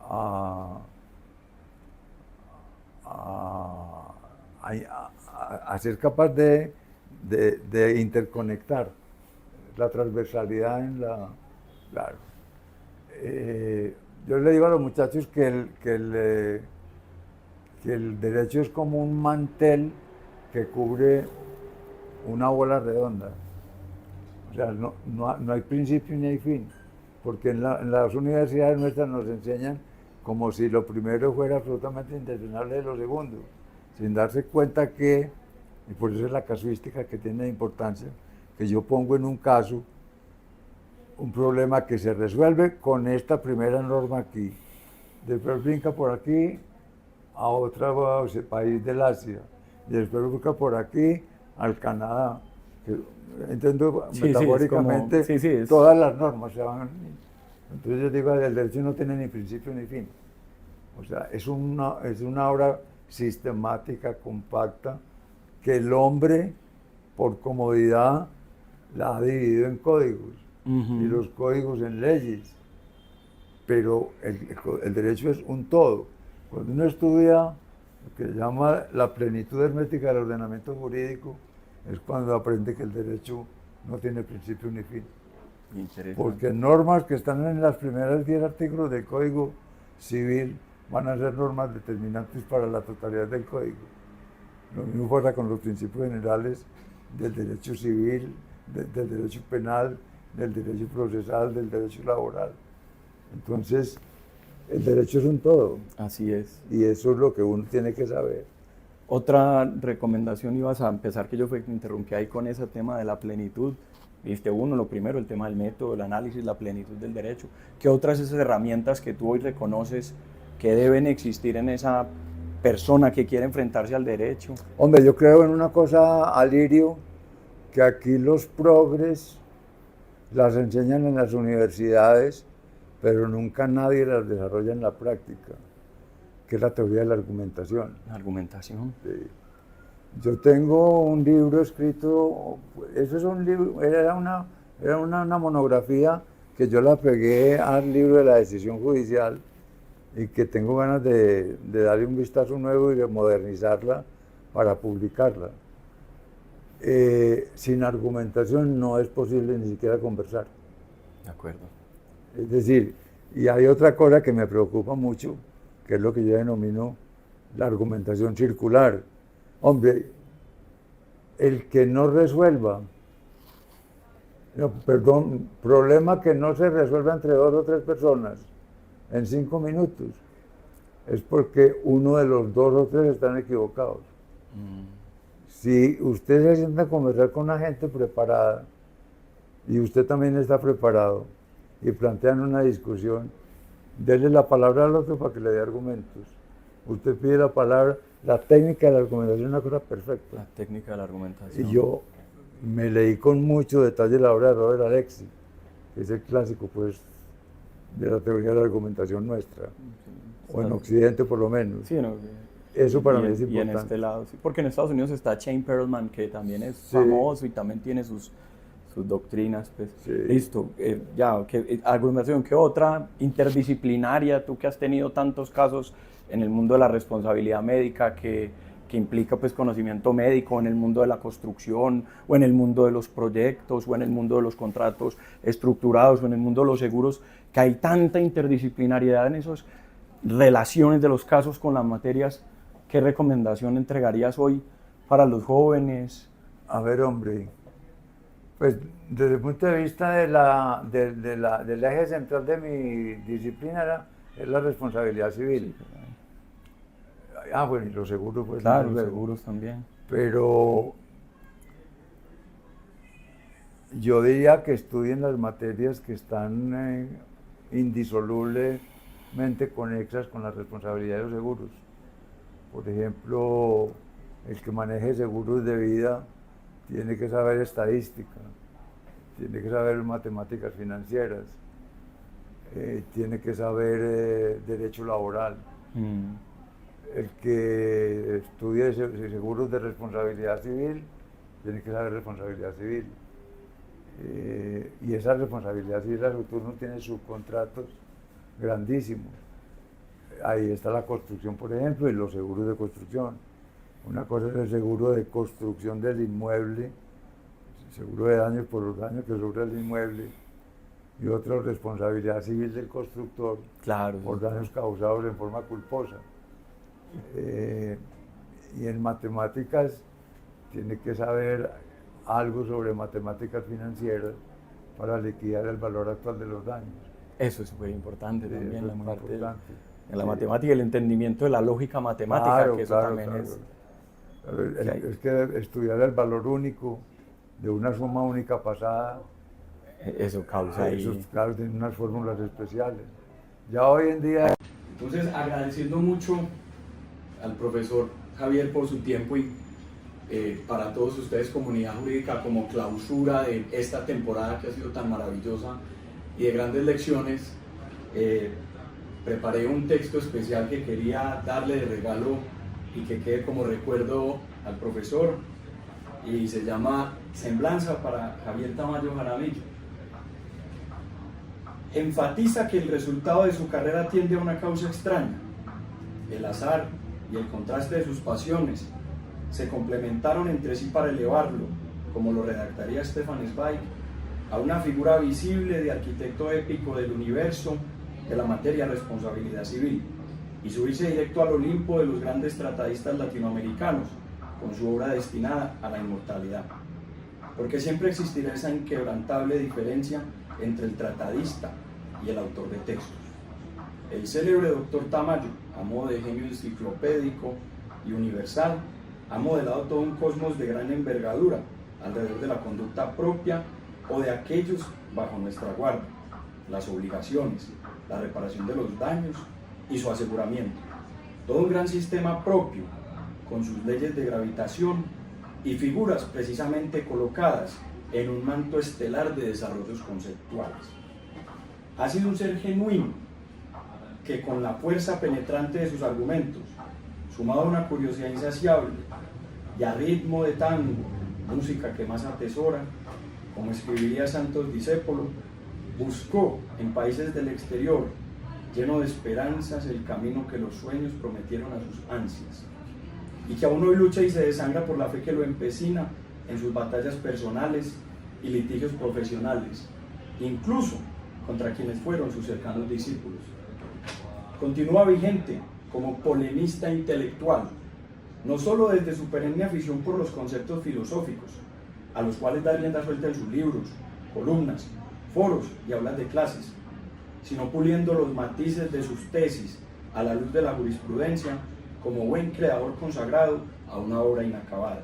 a ser capaz de interconectar la transversalidad en la... Claro. Yo le digo a los muchachos que el derecho es como un mantel que cubre una bola redonda. O sea, no hay principio ni hay fin, porque en las universidades nuestras nos enseñan como si lo primero fuera absolutamente intencionable de lo segundo, sin darse cuenta que, y por eso es la casuística que tiene importancia, que yo pongo en un caso un problema que se resuelve con esta primera norma aquí, después brinca por aquí a otro país del Asia, y después brinca por aquí al Canadá. Entiendo metafóricamente todas las normas se van. Entonces yo digo, el derecho no tiene ni principio ni fin. O sea, es una obra sistemática, compacta, que el hombre, por comodidad, la ha dividido en códigos y los códigos en leyes. Pero el derecho es un todo. Cuando uno estudia lo que se llama la plenitud hermética del ordenamiento jurídico, es cuando aprende que el derecho no tiene principio ni fin. Porque normas que están en las primeras 10 artículos del Código Civil van a ser normas determinantes para la totalidad del código. Lo mismo pasa con los principios generales del derecho civil, del derecho penal, del derecho procesal, del derecho laboral. Entonces, el derecho es un todo. Así es. Y eso es lo que uno tiene que saber. Otra recomendación, ibas a empezar, que yo fue que interrumpí ahí con ese tema de la plenitud. Viste uno, lo primero, el tema del método, el análisis, la plenitud del derecho. ¿Qué otras esas herramientas que tú hoy reconoces que deben existir en esa persona que quiere enfrentarse al derecho? Hombre, yo creo en una cosa, Alirio, que aquí los progres las enseñan en las universidades, pero nunca nadie las desarrolla en la práctica, que es la teoría de la argumentación. La argumentación. Sí. Yo tengo un libro escrito, eso es un libro, era una monografía que yo la pegué al libro de la decisión judicial y que tengo ganas de darle un vistazo nuevo y de modernizarla para publicarla. Sin argumentación no es posible ni siquiera conversar. De acuerdo. Es decir, y hay otra cosa que me preocupa mucho, que es lo que yo denomino la argumentación circular. Hombre, el que no resuelva, problema que no se resuelva entre 2 o 3 personas en 5 minutos, es porque uno de los 2 o 3 están equivocados. Si usted se sienta a conversar con una gente preparada, y usted también está preparado, y plantean una discusión, déle la palabra al otro para que le dé argumentos. Usted pide la palabra, la técnica de la argumentación es una cosa perfecta. La técnica de la argumentación. Y yo me leí con mucho detalle la obra de Robert Alexy, que es el clásico, pues, de la teoría de la argumentación nuestra, o en Occidente por lo menos. Sí, no, eso para mí es importante. Y en este lado, sí, porque en Estados Unidos está Chaim Perlman, que también es famoso y también tiene sus doctrinas, pues. Sí. Listo, argumentación, ¿qué otra interdisciplinaria, tú que has tenido tantos casos en el mundo de la responsabilidad médica que implica pues conocimiento médico, en el mundo de la construcción, o en el mundo de los proyectos, o en el mundo de los contratos estructurados, o en el mundo de los seguros, que hay tanta interdisciplinariedad en esas relaciones de los casos con las materias? ¿Qué recomendación entregarías hoy para los jóvenes? A ver, hombre, pues desde el punto de vista del eje central de mi disciplina es la responsabilidad civil. Sí, bueno, y los seguros, pues. Claro, los seguros también. Pero yo diría que estudien las materias que están indisolublemente conexas con la responsabilidad de los seguros. Por ejemplo, el que maneje seguros de vida tiene que saber estadística, tiene que saber matemáticas financieras, tiene que saber derecho laboral. El que estudie seguros de responsabilidad civil tiene que saber responsabilidad civil. Y esa responsabilidad civil a su turno tiene subcontratos grandísimos. Ahí está la construcción, por ejemplo, y los seguros de construcción. Una cosa es el seguro de construcción del inmueble, el seguro de daños por los daños que sufre el inmueble, y otra responsabilidad civil del constructor, claro, por daños causados en forma culposa. Y en matemáticas tiene que saber algo sobre matemáticas financieras para liquidar el valor actual de los daños. Eso es súper importante también, eso la es parte importante. de la matemática y el entendimiento de la lógica matemática, Claro, que eso también es... Es que estudiar el valor único de una suma única pasada, eso causa eso, ahí... claro, tiene unas fórmulas especiales. Ya hoy en día... Entonces, agradeciendo mucho al profesor Javier por su tiempo y para todos ustedes, comunidad jurídica, como clausura de esta temporada que ha sido tan maravillosa y de grandes lecciones, preparé un texto especial que quería darle de regalo y que quede como recuerdo al profesor, y se llama Semblanza para Javier Tamayo Jaramillo. Enfatiza que el resultado de su carrera tiende a una causa extraña. El azar y el contraste de sus pasiones se complementaron entre sí para elevarlo, como lo redactaría Stefan Zweig, a una figura visible de arquitecto épico del universo de la materia responsabilidad civil, y subirse directo al Olimpo de los grandes tratadistas latinoamericanos, con su obra destinada a la inmortalidad. Porque siempre existirá esa inquebrantable diferencia entre el tratadista y el autor de textos. El célebre doctor Tamayo, a modo de genio enciclopédico y universal, ha modelado todo un cosmos de gran envergadura alrededor de la conducta propia o de aquellos bajo nuestra guardia, las obligaciones, la reparación de los daños y su aseguramiento. Todo un gran sistema propio, con sus leyes de gravitación y figuras precisamente colocadas en un manto estelar de desarrollos conceptuales. Ha sido un ser genuino que, con la fuerza penetrante de sus argumentos, sumado a una curiosidad insaciable y a ritmo de tango, música que más atesora, como escribiría Santos Discépolo, buscó en países del exterior, lleno de esperanzas, el camino que los sueños prometieron a sus ansias, y que aún hoy lucha y se desangra por la fe que lo empecina en sus batallas personales y litigios profesionales, incluso contra quienes fueron sus cercanos discípulos. Continúa vigente como polemista intelectual, no solo desde su perenne afición por los conceptos filosóficos, a los cuales da rienda suelta en sus libros, columnas, foros y aulas de clases, sino puliendo los matices de sus tesis a la luz de la jurisprudencia como buen creador consagrado a una obra inacabada.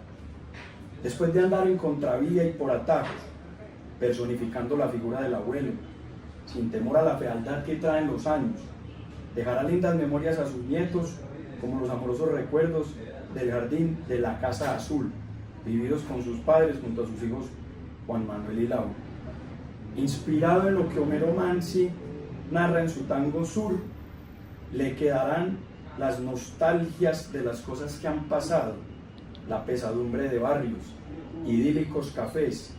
Después de andar en contravía y por atajos, personificando la figura del abuelo, sin temor a la fealdad que traen los años, dejará lindas memorias a sus nietos como los amorosos recuerdos del jardín de la Casa Azul, vividos con sus padres junto a sus hijos Juan Manuel y Laura. Inspirado en lo que Homero Manzi narra en su Tango Sur, le quedarán las nostalgias de las cosas que han pasado, la pesadumbre de barrios, idílicos cafés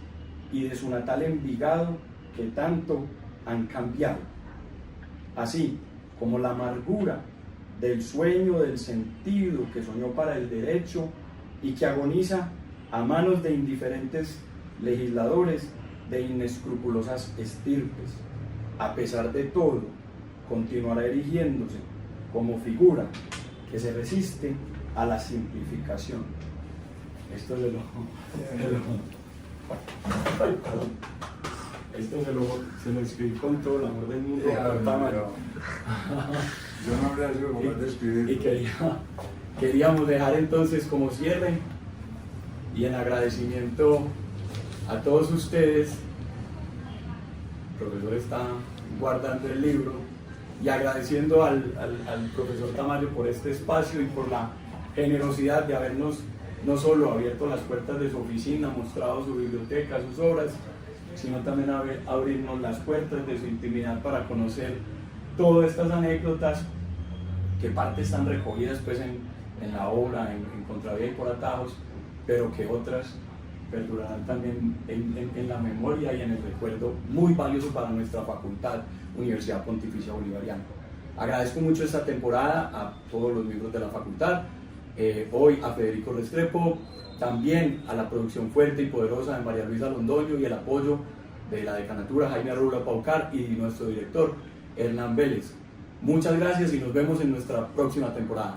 y de su natal Envigado que tanto han cambiado, así como la amargura del sueño del sentido que soñó para el derecho y que agoniza a manos de indiferentes legisladores de inescrupulosas estirpes. A pesar de todo, continuará erigiéndose como figura que se resiste a la simplificación. Esto se lo escribí con todo el amor del mundo. Yo no habría sido capaz de escribir. Y queríamos dejar entonces como cierre, y en agradecimiento a todos ustedes, el profesor está guardando el libro, y agradeciendo al profesor Tamayo por este espacio y por la generosidad de habernos no solo abierto las puertas de su oficina, mostrado su biblioteca, sus obras, sino también abrirnos las puertas de su intimidad para conocer todas estas anécdotas, que parte están recogidas pues en la obra, en Contravía y por atajos, pero que otras perdurarán también en la memoria y en el recuerdo, muy valioso para nuestra facultad, Universidad Pontificia Bolivariana. Agradezco mucho esta temporada a todos los miembros de la facultad, hoy a Federico Restrepo, también a la producción fuerte y poderosa de María Luisa Londoño y el apoyo de la decanatura Jaime Arrula Paucar y nuestro director Hernán Vélez. Muchas gracias y nos vemos en nuestra próxima temporada.